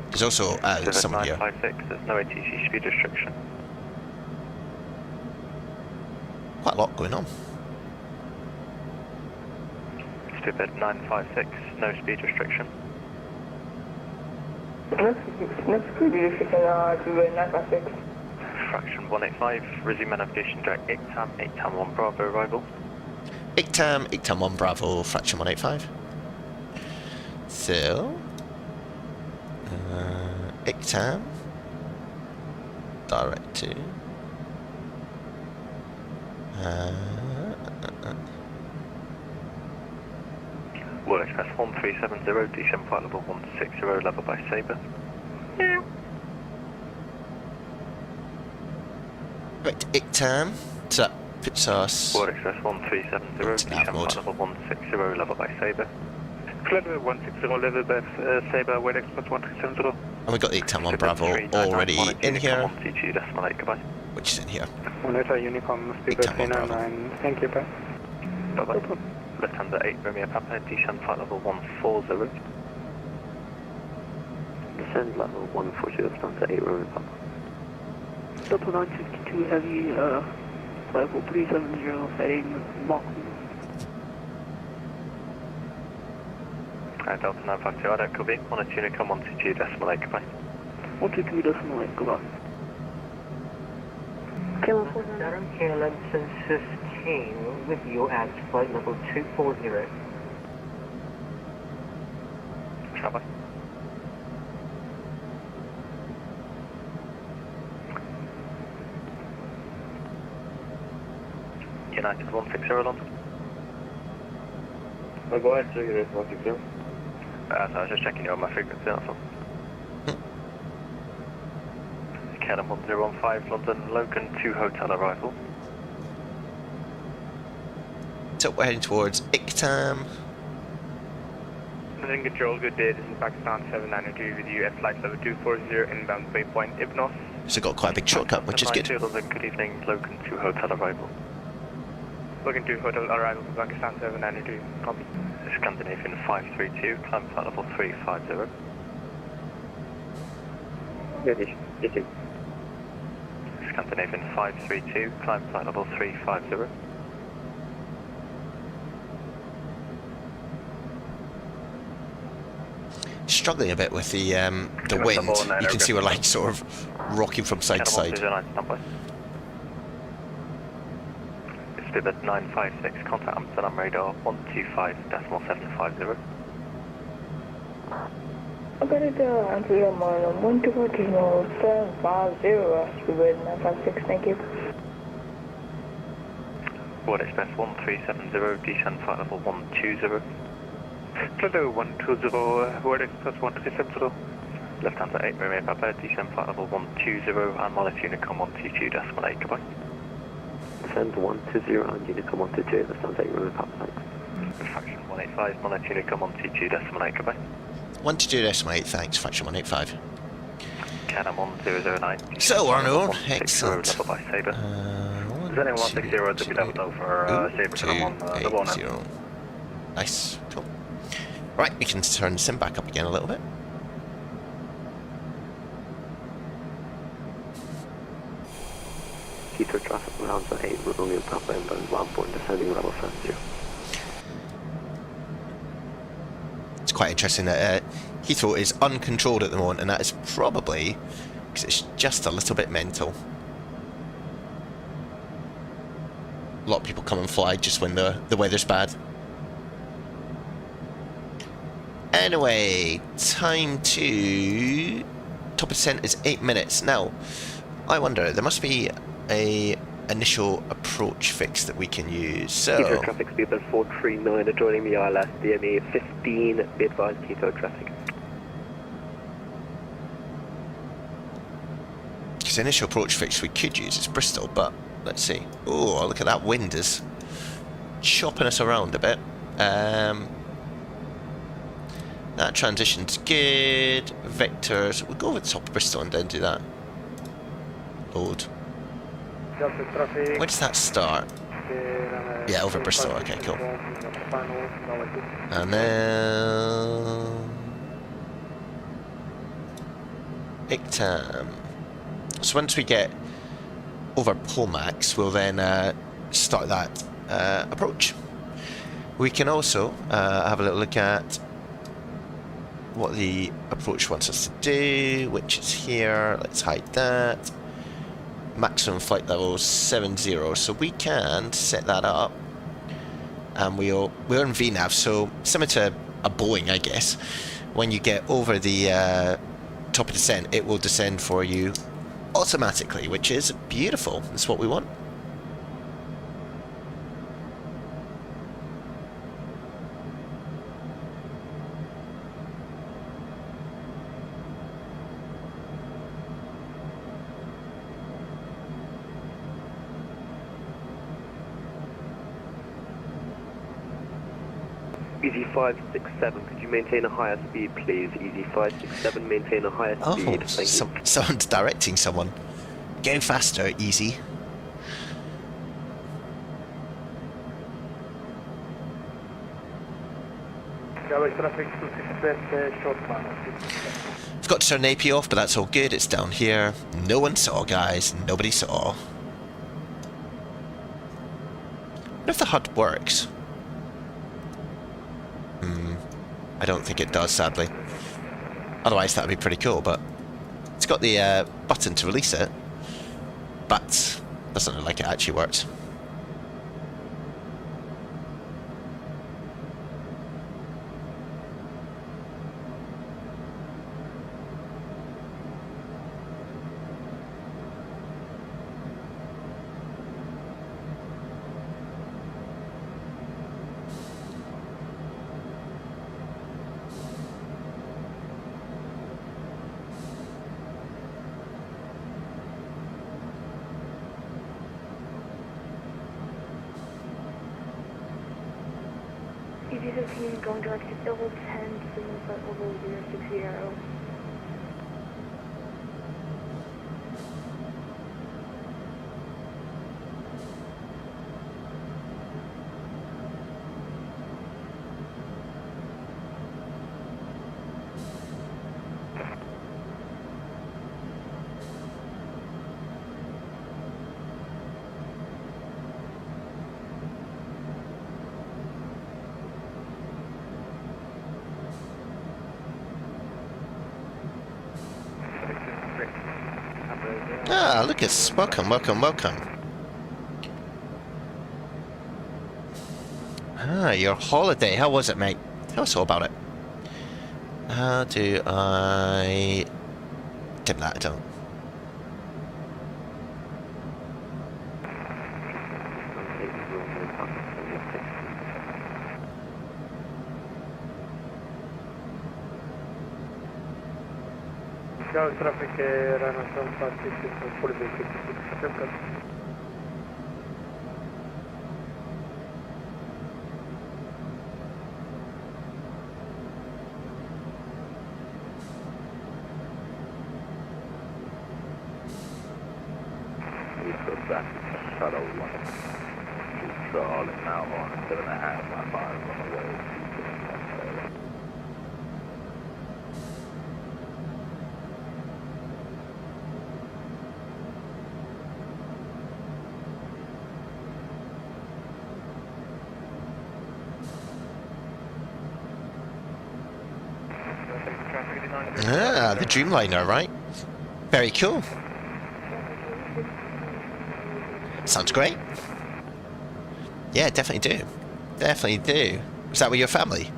S1: There's also someone here.
S6: 956, there's no ATC speed restriction.
S1: Quite a lot going on.
S6: Stupid 956, no speed restriction.
S9: Next speed restriction to 956.
S6: Fraction 185, resume navigation direct ICTAM 1 Bravo arrival.
S1: ICTAM 1 Bravo, fraction 185. So, ICTAM, direct to,
S6: World Express 1370, descend flight level 160, level by Sabre.
S1: right, ICTAM, so that puts us
S6: World Express 1370, descend flight level 160, level by Sabre.
S2: Flight 160, level by Sabre, World Express 1370.
S1: and we got the ICTAM 1 Bravo already in here,
S6: 122.8, goodbye.
S1: which is in here.
S2: Monitor Unicom, speed 399, thank you, bye.
S6: Bye-bye. Lufthansa 8 Romeo Papa, descend flight level 140.
S5: Descend level 140, Lufthansa 8 Romeo Papa.
S8: Delta 962 Heavy, level 370 heading Mach.
S6: Delta 952, I don't copy. 1 Tunica 122 decimal 8, goodbye.
S8: 122 decimal 8, goodbye.
S11: Durham KLM 1015 with you at flight level 240.
S6: Bye-bye. United 160 London.
S7: Go ahead, sir, United 160.
S6: So I was just checking you on my frequency, that's all. KLM 1015 London, Logan 2 hotel arrival.
S1: So we're heading towards ICTAM.
S3: London Control, good day. This is Pakistan 792 with you at flight level 240 inbound waypoint Ibnos.
S1: So got quite a big shortcut, which is good.
S6: London, good evening, Logan 2 hotel arrival.
S3: Logan 2 hotel arrival for Pakistan 792, copy.
S6: Scandinavian 532, climb flight level 350.
S7: Yes.
S6: Scandinavian 532, climb flight level 350.
S1: Struggling a bit with the wind. You can see we're like sort of rocking from side to side.
S6: Speedbird 956, contact Amsterdam radar 125.750.
S8: I got it answer your mind 124.750, Speedbird 956, thank you.
S6: Board Express 1370, descend flight level 120.
S3: Hello 120, Word Express 1370.
S6: Lufthansa 8 Romeo Papa, descend flight level 120 and Mollet Unicom 122 decimal 8, goodbye.
S5: Descend 120 and Unicom 122, Lufthansa 8 Romeo Papa.
S6: Fraction 185, Mollet Unicom 122 decimal 8, goodbye.
S1: 122 decimal 8, thanks, fraction 185.
S6: KLM 1009.
S1: So we're on our own, excellent.
S6: Level by Sabre.
S3: Zenning 160 to be leveled out for Sabre, come on, the bonus.
S1: Nice, cool. Right, we can turn the sim back up again a little bit.
S5: Heathrow traffic around for 8 Romeo Papa inbound landport descending level 70.
S1: It's quite interesting that Heathrow is uncontrolled at the moment, and that is probably because it's just a little bit mental. A lot of people come and fly just when the weather's bad. Anyway, time to top of descent is 8 minutes. Now, I wonder, there must be a initial approach fix that we can use. So
S5: Heathrow traffic speedbird 439 adjoining the ILS DME 15, be advised Heathrow traffic.
S1: because the initial approach fix we could use is Bristol, but let's see. Oh, look at that wind is chopping us around a bit. That transition's good. Vectors, we'll go over the top of Bristol and then do that. Load. Where does that start? Yeah, over Bristol, okay, cool. And then ICTAM. So once we get over Pomax, we'll then start that approach. We can also have a little look at what the approach wants us to do, which is here. Let's hide that. Maximum flight level 70, so we can set that up, and we're in VNAV, so similar to a Boeing, I guess. When you get over the top of descent, it will descend for you automatically, which is beautiful. That's what we want.
S5: Easy 567, could you maintain a higher speed, please? Easy 567, maintain a higher speed. Thank you.
S1: Someone's directing someone. Go faster, Easy.
S2: traffic 268 short man.
S1: Forgot to turn AP off, but that's all good. It's down here. No one saw, guys. Nobody saw. I wonder if the HUD works. I don't think it does, sadly. Otherwise, that would be pretty cool, but it's got the button to release it, but doesn't look like it actually works.
S10: EV15 going direct to Double 10, signal flight level 060.
S1: Ah, Lucas, welcome, welcome, welcome. Ah, your holiday. How was it, mate? Tell us all about it. How do I... dim that? I don't.
S2: Scout traffic Rana 756 fully basic.
S7: Shuttle 1. Charlie now on 7.5 my 5 on the way.
S1: Ah, the Dreamliner, right? Very cool. Sounds great. Yeah, definitely do. Definitely do. Was that with your family?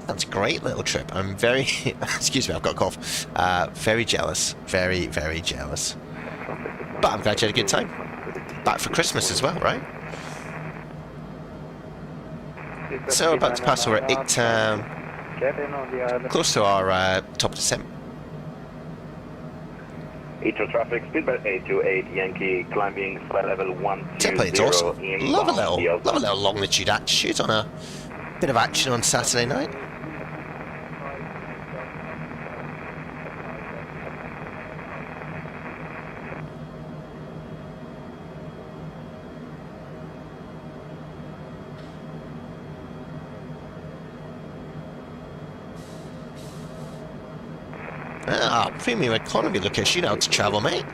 S1: Sounds a great little trip. I'm very... excuse me, I've got a cough. Very jealous. Very, very jealous. But I'm glad you had a good time. Back for Christmas as well, right? So, about to pass over 8... close to our top descent.
S7: Echo traffic, speedbird 828 Yankee, climbing flight level 120.
S1: That plane's awesome. Love a little longitude attitude on a bit of action on Saturday night. Ah, premium economy location, you know how to travel, mate.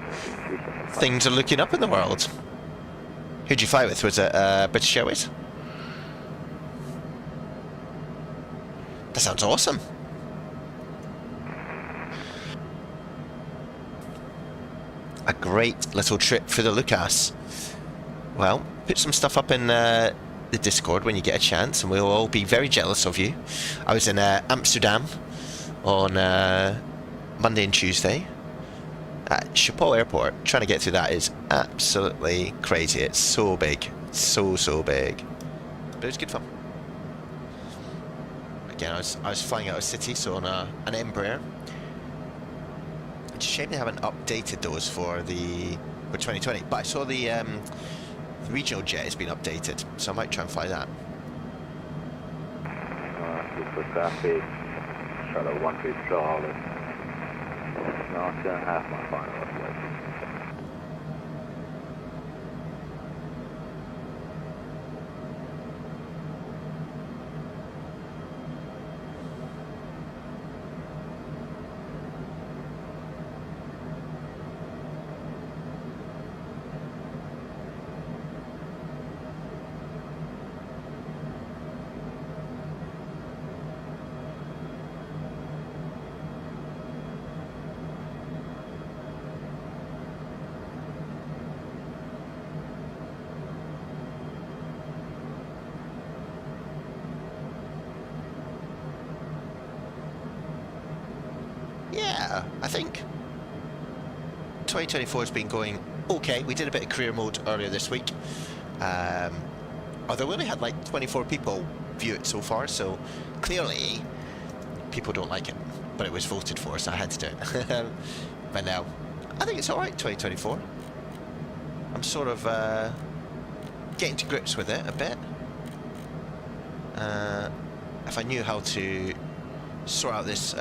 S1: Things are looking up in the world. Who'd you fly with? Was it British Airways? That sounds awesome. A great little trip for the Lucas. Well, put some stuff up in the Discord when you get a chance, and we'll all be very jealous of you. I was in Amsterdam on Monday and Tuesday at Schiphol Airport. Trying to get through that is absolutely crazy. It's so big, so big, but it was good fun. Again, I was flying out of city, so on an Embraer. It's a shame they haven't updated those for 2020. But I saw the regional jet has been updated, so I might try and fly that.
S7: Super traffic, shuttle 13 Charlie. Not 10.5 my final way.
S1: yeah, I think 2024 has been going okay. We did a bit of career mode earlier this week. Although we only had like 24 people view it so far, so clearly people don't like it. But it was voted for, so I had to do it. But now, I think it's alright, 2024. I'm sort of getting to grips with it a bit. If I knew how to sort out this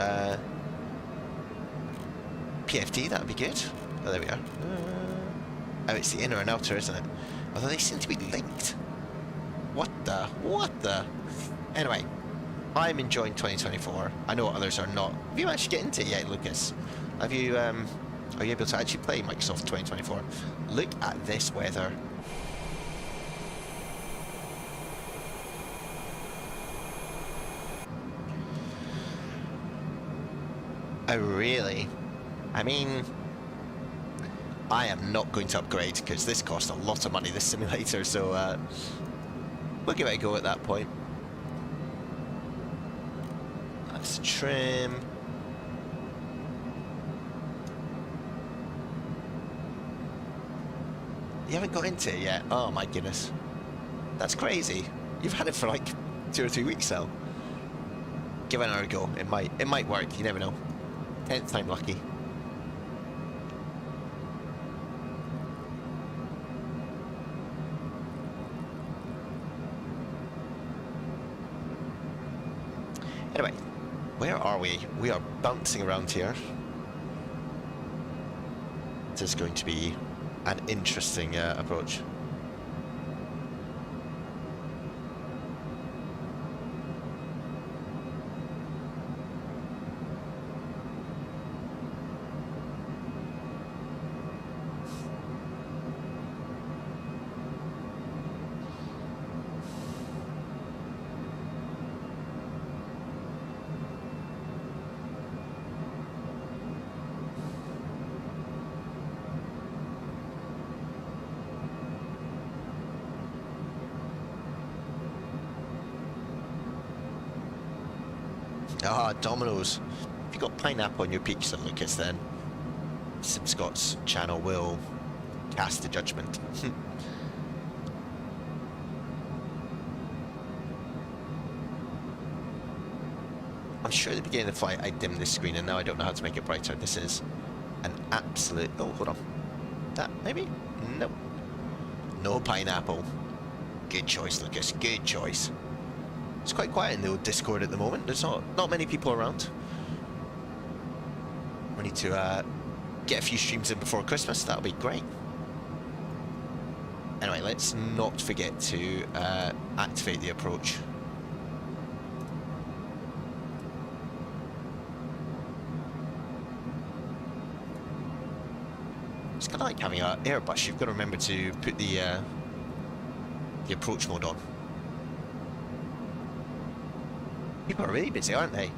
S1: PFD, that would be good. Oh, there we are. Oh, it's the inner and outer, isn't it? Although they seem to be linked. What the? Anyway, I'm enjoying 2024. I know others are not. Have you actually get into it yet, Lucas? Have you, are you able to actually play Microsoft 2024? Look at this weather. Oh, really? I mean, I am not going to upgrade because this cost a lot of money, this simulator, so we'll give it a go at that point. That's trim. You haven't got into it yet? Oh my goodness. That's crazy. You've had it for like 2 or 3 weeks now. Give it another go. It might work, you never know. 10th time lucky. Anyway, where are we? We are bouncing around here. This is going to be an interesting approach. Ah, Domino's. If you've got pineapple on your pizza, Lucas, then Sim Scott's channel will cast a judgment. I'm sure at the beginning of the flight I dimmed this screen and now I don't know how to make it brighter. This is an absolute... Oh, hold on. That, maybe? Nope. No pineapple. Good choice, Lucas. Good choice. It's quite quiet in the old Discord at the moment. There's not many people around. We need to get a few streams in before Christmas. That'll be great. Anyway, let's not forget to activate the approach. It's kind of like having an Airbus. You've got to remember to put the approach mode on. People are really busy, aren't they?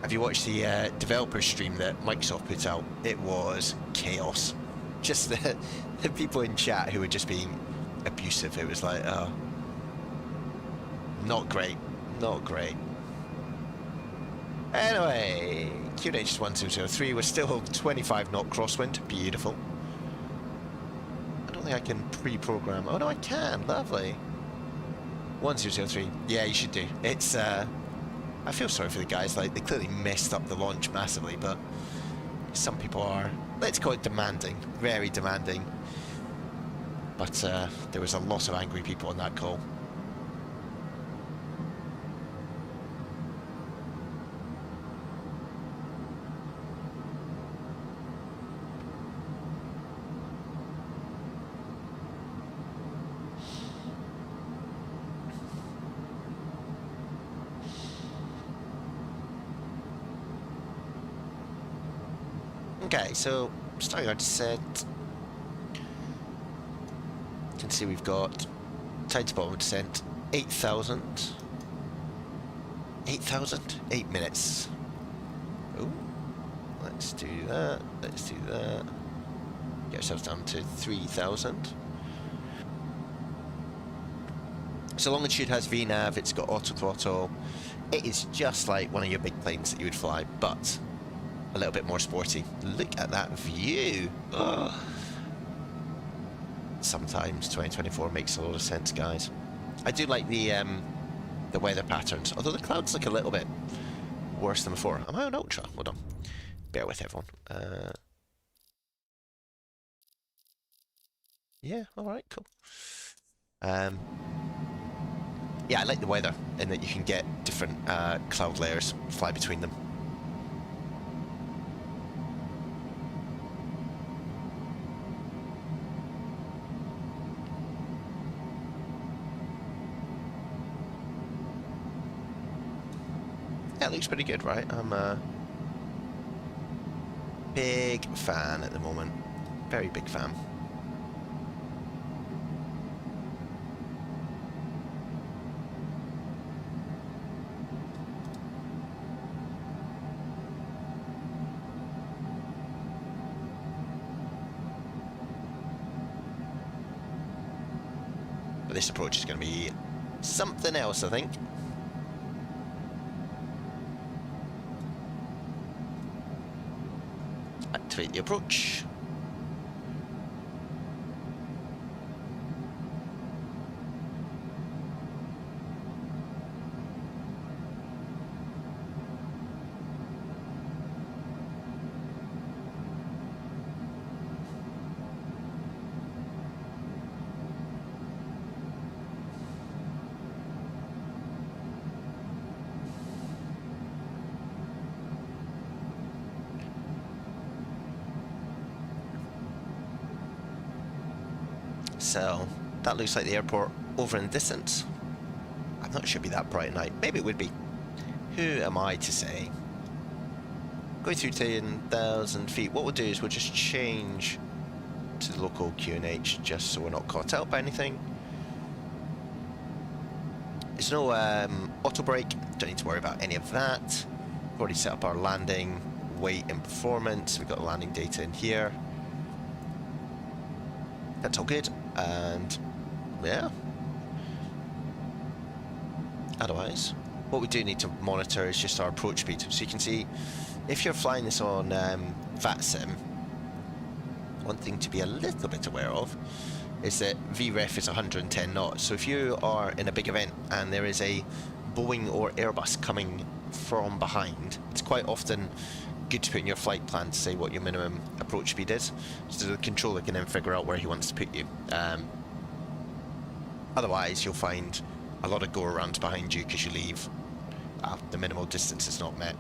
S1: Have you watched the developer stream that Microsoft put out? It was chaos. Just the people in chat who were just being abusive. It was like, oh, not great. Not great. Anyway, QNH 1203, we're still 25 knot crosswind. Beautiful. I don't think I can pre-program. Oh no, I can. Lovely. 1003. Yeah, you should do. It's I feel sorry for the guys, like they clearly messed up the launch massively, but some people are, let's call it demanding, very demanding. But there was a lot of angry people on that call. Okay, so starting our descent. You can see we've got time to bottom of descent 8,000. 8,000? 8 minutes. Oh, let's do that. Let's do that. Get ourselves down to 3,000. So Longitude has VNAV, it's got auto throttle, It is just like one of your big planes that you would fly, but a little bit more sporty. Look at that view. Ugh. Sometimes 2024 makes a lot of sense, guys. I do like the weather patterns, although the clouds look a little bit worse than before. Am I on ultra? Hold on. Bear with everyone. Yeah, alright, cool. Yeah, I like the weather in that you can get different cloud layers, fly between them. Yeah, it looks pretty good, right? I'm a big fan at the moment. Very big fan. But this approach is going to be something else, I think. Activate the approach. So that looks like the airport over in the distance. I'm not sure it'd be that bright at night. Maybe it would be. Who am I to say? Going through 10,000 feet. What we'll do is we'll just change to the local QNH just so we're not caught out by anything. There's no auto brake. Don't need to worry about any of that. We've already set up our landing weight and performance. We've got landing data in here. That's all good. And yeah, otherwise what we do need to monitor is just our approach speed. So you can see if you're flying this on VATSIM, one thing to be a little bit aware of is that VREF is 110 knots. So if you are in a big event and there is a Boeing or Airbus coming from behind, it's quite often good to put in your flight plan to say what your minimum approach speed is, so the controller can then figure out where he wants to put you. Otherwise, you'll find a lot of go-arounds behind you because you leave. The minimal distance is not met.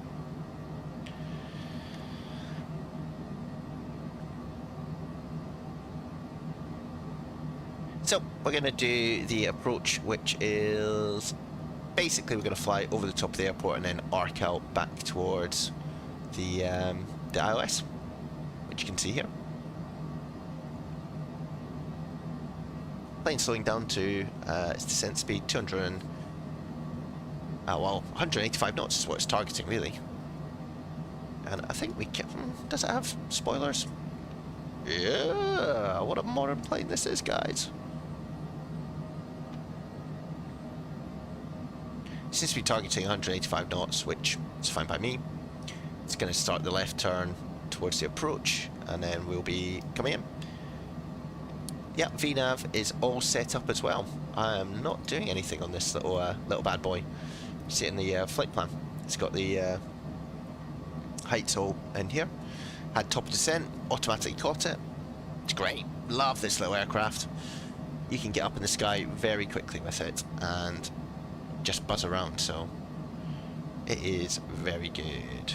S1: So we're going to do the approach, which is basically we're going to fly over the top of the airport and then arc out back towards the iOS, which you can see here. Plane slowing down to its descent speed 185 knots is what it's targeting, really. And I think we can. Does it have spoilers? Yeah, what a modern plane this is, guys. It seems to be targeting 185 knots, which is fine by me. It's going to start the left turn towards the approach, and then we'll be coming in. Yeah, VNav is all set up as well. I am not doing anything on this little bad boy. You see it in the flight plan. It's got the heights all in here. Had top of descent, automatically caught it. It's great. Love this little aircraft. You can get up in the sky very quickly with it and just buzz around, so it is very good.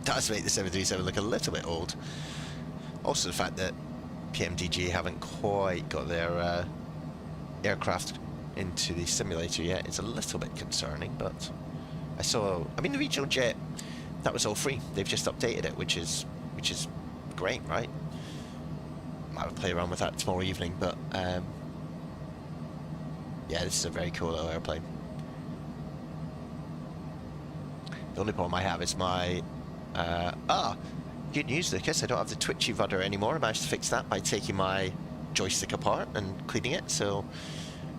S1: Does make the 737 look a little bit old. Also the fact that PMDG haven't quite got their aircraft into the simulator yet is a little bit concerning, but I mean the regional jet, that was all free. They've just updated it, which is great, right? Might play around with that tomorrow evening, but yeah, this is a very cool little airplane. The only problem I have is my Good news, Lucas. I don't have the twitchy rudder anymore. I managed to fix that by taking my joystick apart and cleaning it. So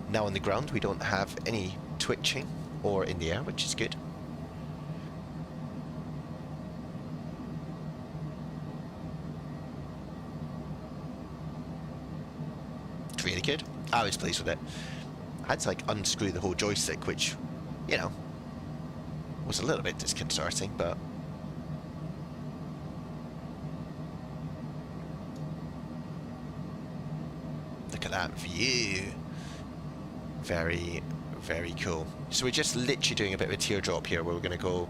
S1: now on the ground we don't have any twitching or in the air, which is good. It's really good. I was pleased with it. I had to like unscrew the whole joystick, which, you know, was a little bit disconcerting, but look at that view. Very, very cool. So we're just literally doing a bit of a teardrop here where we're going to go,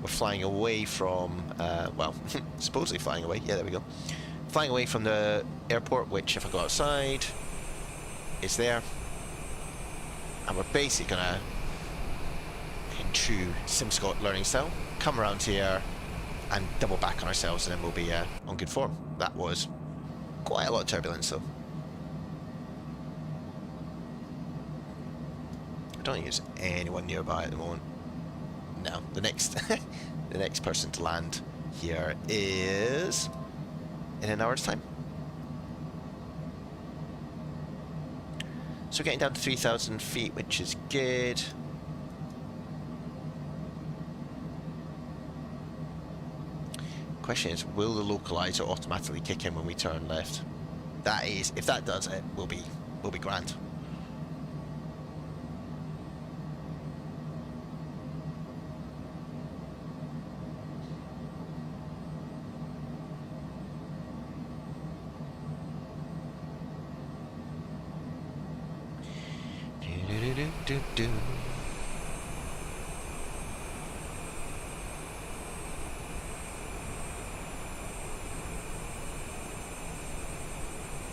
S1: we're flying away from, well, supposedly flying away, yeah, there we go. Flying away from the airport, which if I go outside, is there. And we're basically going to, in true SimScott learning style, come around here and double back on ourselves, and then we'll be on good form. That was quite a lot of turbulence though. I don't think there's anyone nearby at the moment. No, the next the next person to land here is in an hour's time. So we're getting down to 3,000 feet, which is good. Question is, will the localizer automatically kick in when we turn left? That is, if that does it, we'll be grand.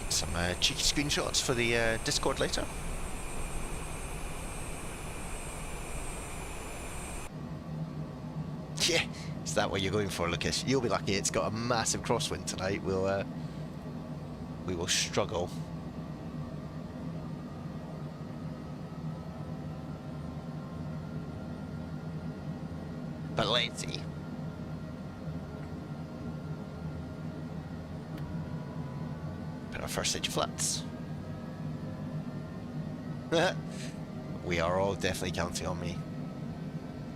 S1: Some cheeky screenshots for the Discord later. Yeah, is that what you're going for, Lucas? You'll be lucky. It's got a massive crosswind tonight. We will struggle. But let's see. Put our first stage of flats. We are all definitely counting on me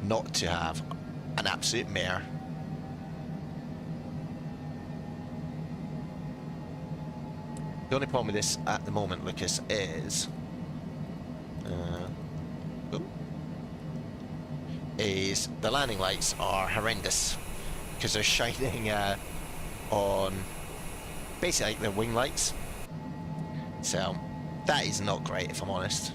S1: not to have an absolute mare. The only problem with this at the moment, Lucas, is the landing lights are horrendous because they're shining on basically like the wing lights. So that is not great, if I'm honest.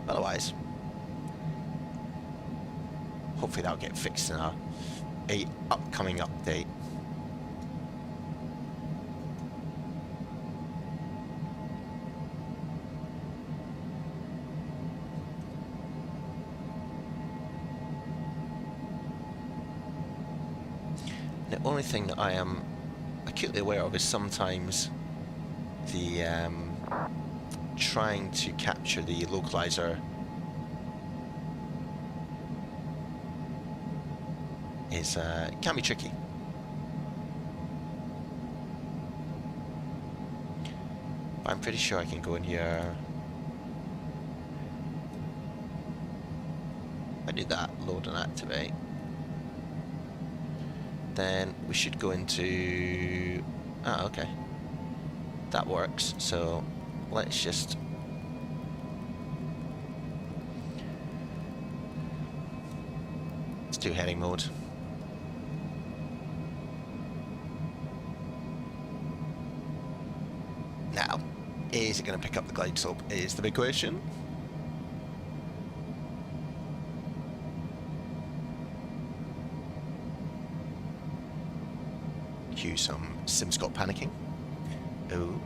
S1: Otherwise, hopefully that'll get fixed in a upcoming update. The only thing that I am acutely aware of is sometimes the trying to capture the localizer is can be tricky. But I'm pretty sure I can go in here. I do that, load and activate. Then we should go into... Ah, okay. That works, so let's just... Let's do heading mode. Now, is it going to pick up the glide slope is the big question. Cue some SimScott panicking. Oh,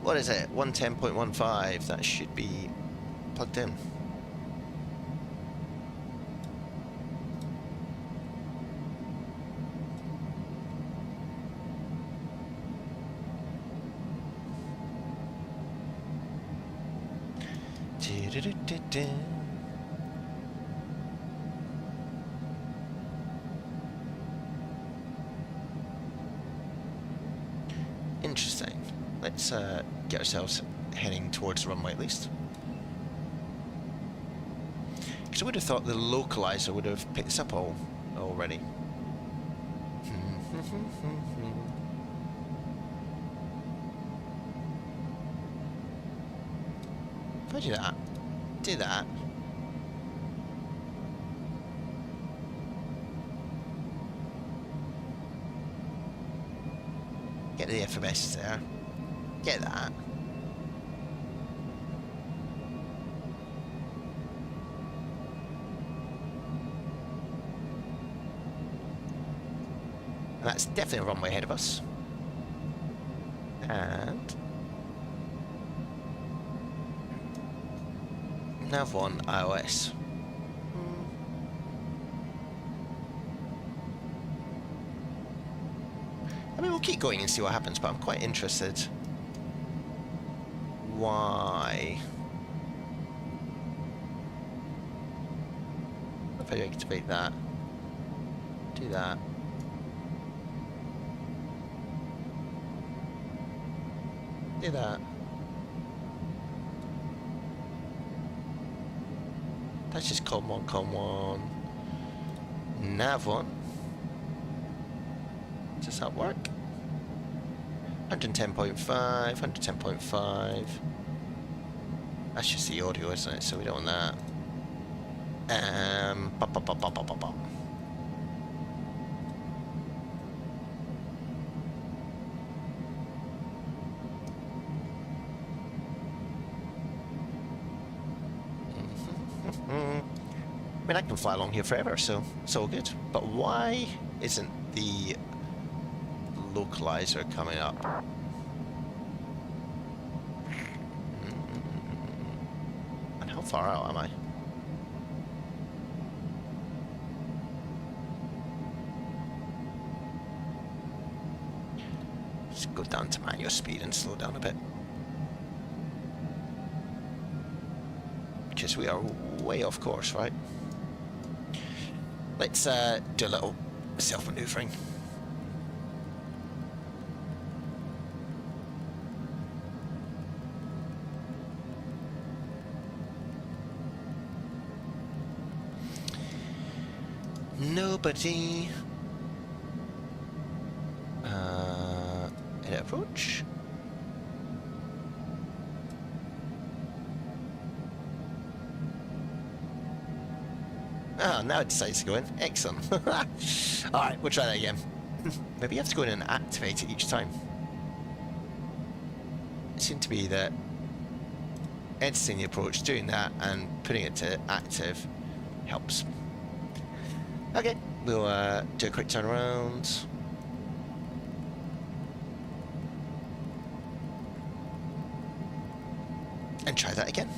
S1: what is it? 110.15. That should be plugged in. Interesting. Let's get ourselves heading towards the runway at least. Because I would have thought the localizer would have picked this up already. If I do that, get the FMS there, get that. And that's definitely a runway ahead of us. And Nav1 iOS. I mean, we'll keep going and see what happens, but I'm quite interested. Why? If I activate that, do that. Do that. That's just COM 1, Nav 1. Does that work? 110.5, 110.5. That's just the audio, isn't it? So we don't want that. Bop, bop, bop, bop, bop, bop, bop. I mean, I can fly along here forever, so it's all good. But why isn't the localizer coming up? And how far out am I? Let's go down to manual speed and slow down a bit. Because we are way off course, right? Let's do a little self-maneuvering. Nobody. Edit approach. Ah, now it decides to go in. Excellent. Alright, we'll try that again. Maybe you have to go in and activate it each time. It seemed to be that editing the approach, doing that, and putting it to active helps. Okay, we'll do a quick turn around. And try that again.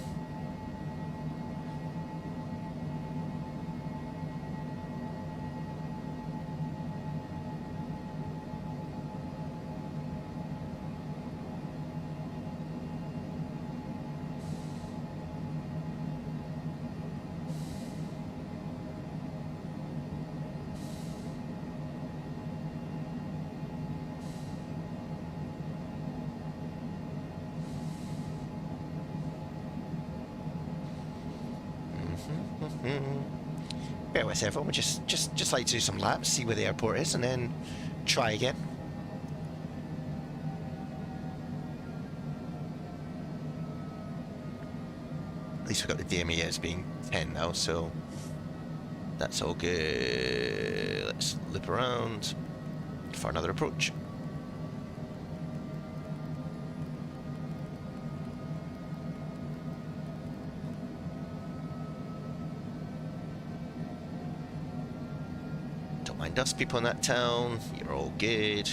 S1: Bear with everyone, we just like to do some laps, see where the airport is, and then try again. At least we've got the DME as being 10 now, so that's all good. Let's loop around for another approach. Mind us, people in that town, you're all good.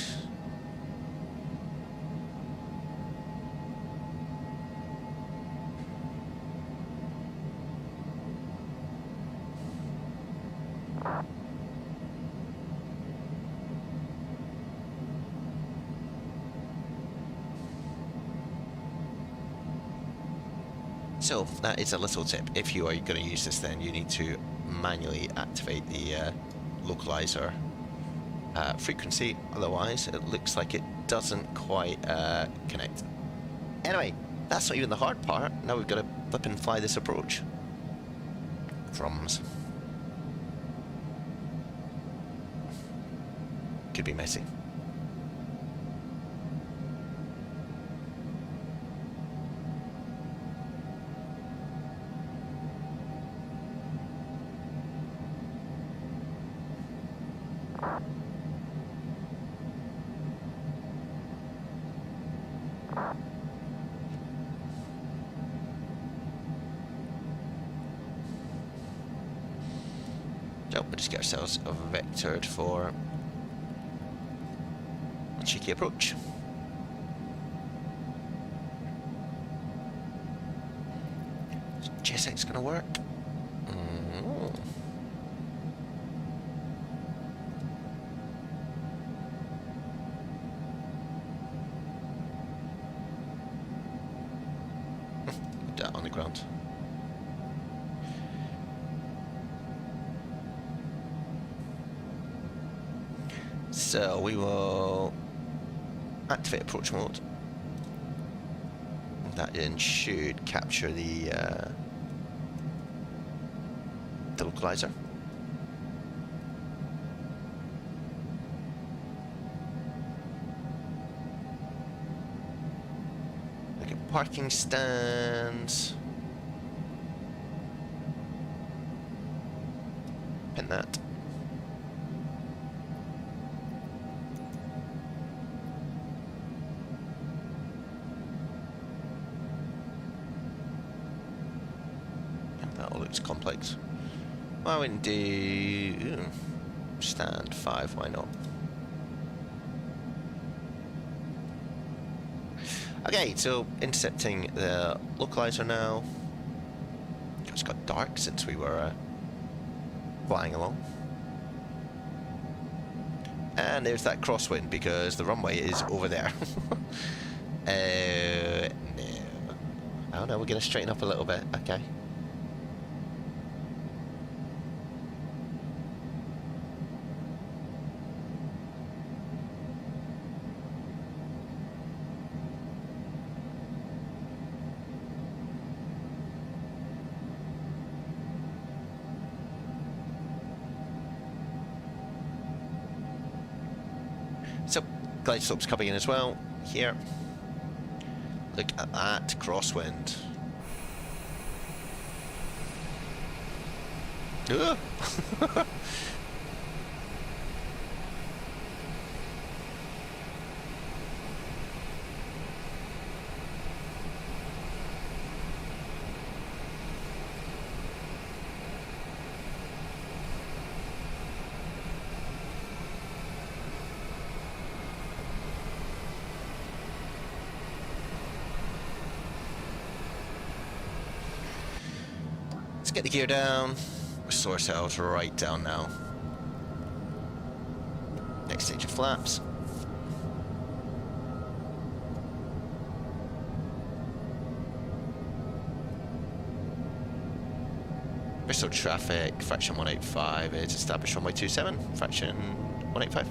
S1: So that is a little tip. If you are going to use this, then you need to manually activate the localizer frequency. Otherwise, it looks like it doesn't quite connect. Anyway, that's not even the hard part. Now we've got to flip and fly this approach. Drums. Could be messy. So we'll just get ourselves vectored for a cheeky approach. Is JSX going to work? Put that on the ground. So we will activate approach mode. That then should capture the localizer. Look at parking stands. Pin that. That all looks complex. Why wouldn't do stand 5? Why not? Okay, so intercepting the localizer now. It's got dark since we were flying along. And there's that crosswind because the runway is over there. No. Oh no, we're going to straighten up a little bit. Okay. So, glide slope's coming in as well, here. Look at that crosswind. Get the gear down, restore ourselves right down now. Next stage of flaps. Bristol traffic, fraction 185 is established runway 27, fraction 185.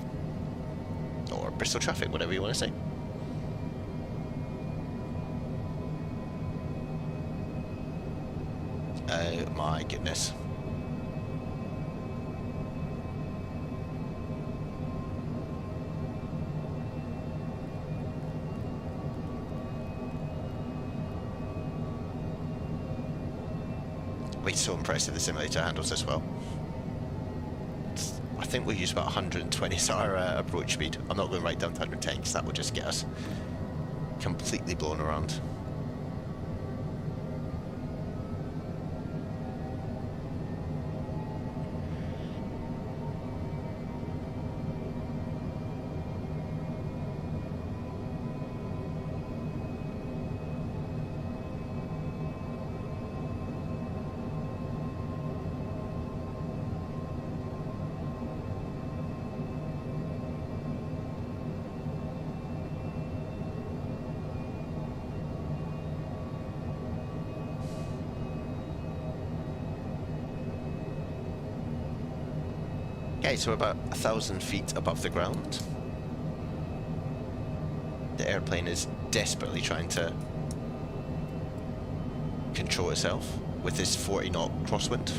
S1: Or Bristol traffic, whatever you want to say. Oh my goodness. It's so impressive the simulator handles this well. I think we'll use about 120 as our approach speed. I'm not going right down to 110 because that will just get us completely blown around. Okay, so we're about 1,000 feet above the ground. The airplane is desperately trying to control itself with this 40 knot crosswind.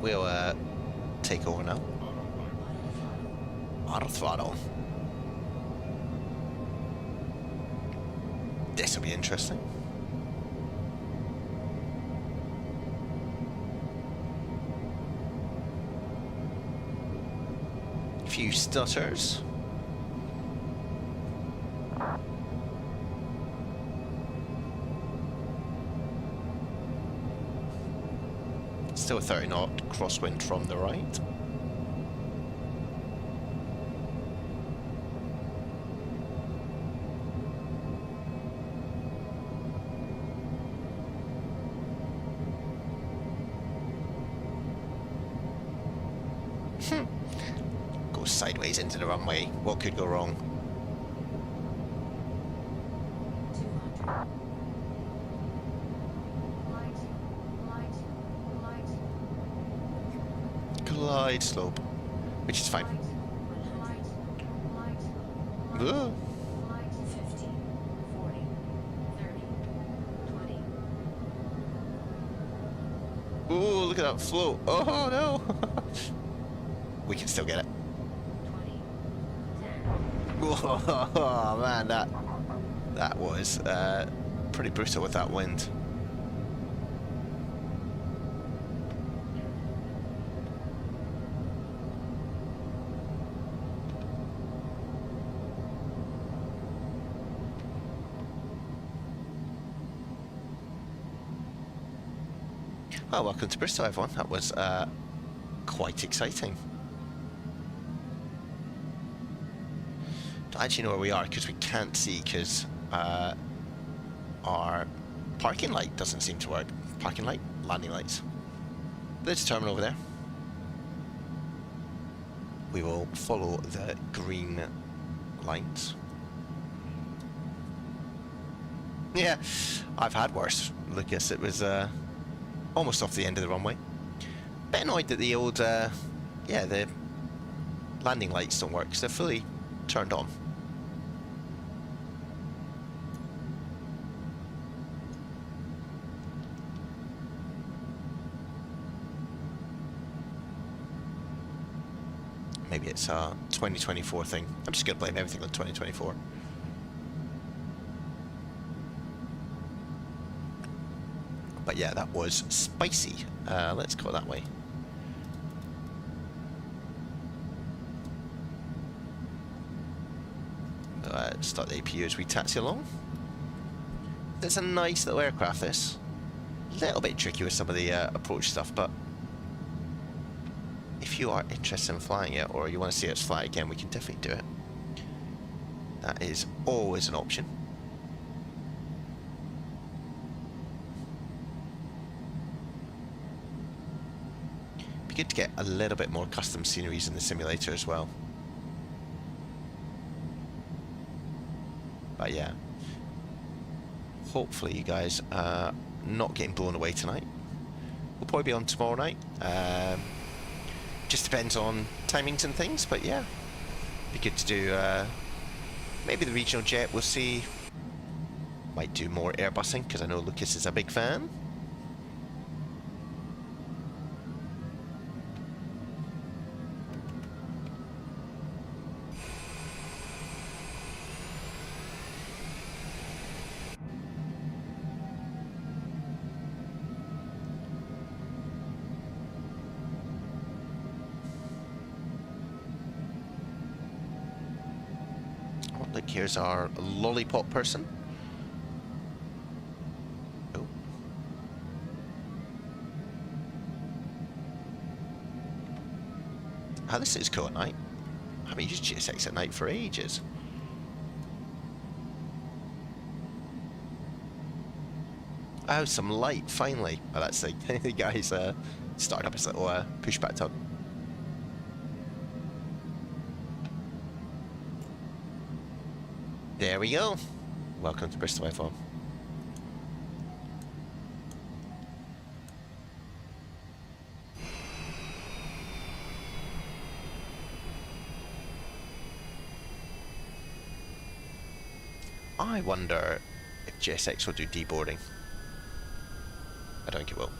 S1: We'll take over now. Auto throttle. This will be interesting. A few stutters. Still a 30 knot crosswind from the right. Goes sideways into the runway. What could go wrong? Glide slope, which is fine. Ooh.
S12: 50, 40, 30, 20.
S1: Ooh, look at that float. Oh no! We can still get it.
S12: 20, 10.
S1: Oh man, that was pretty brutal with that wind. Well, welcome to Bristol, everyone. That was quite exciting. Don't actually know where we are because we can't see because our parking light doesn't seem to work. Parking light? Landing lights. There's a terminal over there. We will follow the green lines. Yeah, I've had worse. Lucas, it was almost off the end of the runway. Bit annoyed that the old, the landing lights don't work because they're fully turned on. Maybe it's a 2024 thing. I'm just going to blame everything on 2024. But yeah, that was spicy. Let's go that way. Start the APU as we taxi along. It's a nice little aircraft, this. A little bit tricky with some of the approach stuff, but if you are interested in flying it, or you want to see us fly again, we can definitely do it. That is always an option. Be good to get a little bit more custom sceneries in the simulator as well. But yeah, hopefully you guys are not getting blown away tonight. We'll probably be on tomorrow night. Just depends on timings and things, but yeah, be good to do maybe the regional jet. We'll see. Might do more Airbusing because I know Lucas is a big fan. Look, here's our lollipop person. Oh. Ah, this is cool at night. I haven't used GSX at night for ages. Oh, some light, finally. Oh, that's the guy's started up his little pushback tug. There we go. Welcome to Bristol FM. I wonder if GSX will do deboarding. I don't think it will.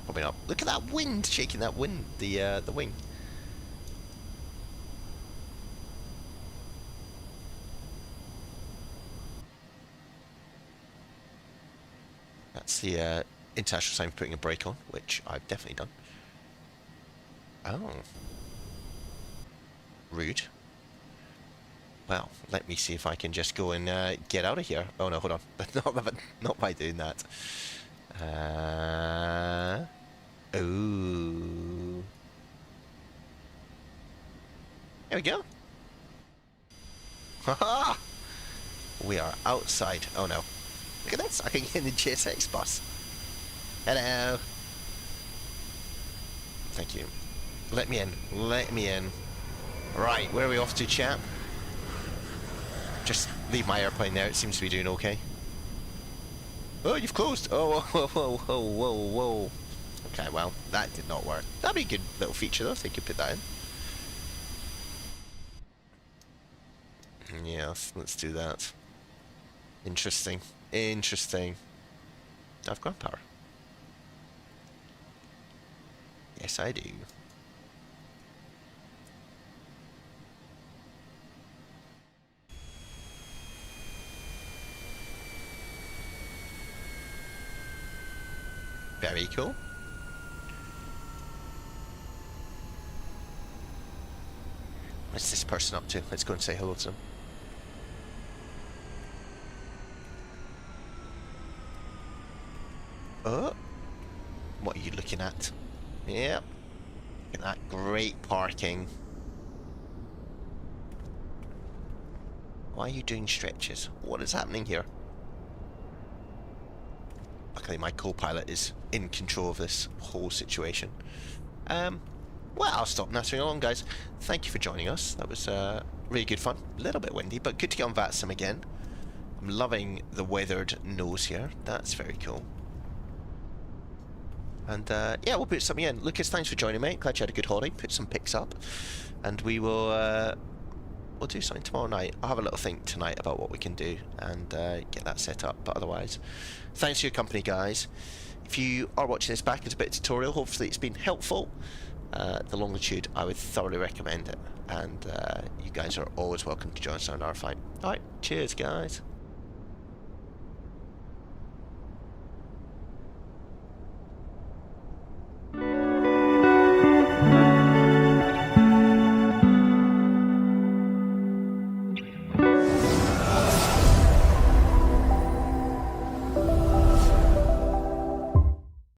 S1: Probably not. Look at that wind shaking that wind, the wing. That's the international sign for putting a brake on, which I've definitely done. Oh. Rude. Well, let me see if I can just go and get out of here. Oh no, hold on. Not by doing that. Oh. There we go. Haha! We are outside. Oh no. Look at this. I can get in the GSX bus. Hello. Thank you. Let me in. Let me in. Right, where are we off to, chap? Just leave my airplane there, it seems to be doing okay. Oh, you've closed! Oh, whoa, whoa, whoa, whoa, whoa. Okay, well, that did not work. That'd be a good little feature though, if they could put that in. Yes, let's do that. Interesting. Interesting. I've ground power. Yes, I do. Very cool. What's this person up to? Let's go and say hello to them. Oh, what are you looking at? Yep. Look at that great parking. Why are you doing stretches? What is happening here? Luckily my co-pilot is in control of this whole situation. Well, I'll stop nattering along, guys. Thank you for joining us. That was really good fun. A little bit windy, but good to get on VATSIM again. I'm loving the weathered nose here. That's very cool. And yeah, we'll put something in. Lucas, thanks for joining, mate. Glad you had a good holiday. Put some pics up. And we will we'll do something tomorrow night. I'll have a little think tonight about what we can do and get that set up. But otherwise, thanks for your company, guys. If you are watching this back as a bit of tutorial, hopefully it's been helpful. The Longitude, I would thoroughly recommend it. And you guys are always welcome to join us on our fight. Alright, cheers, guys.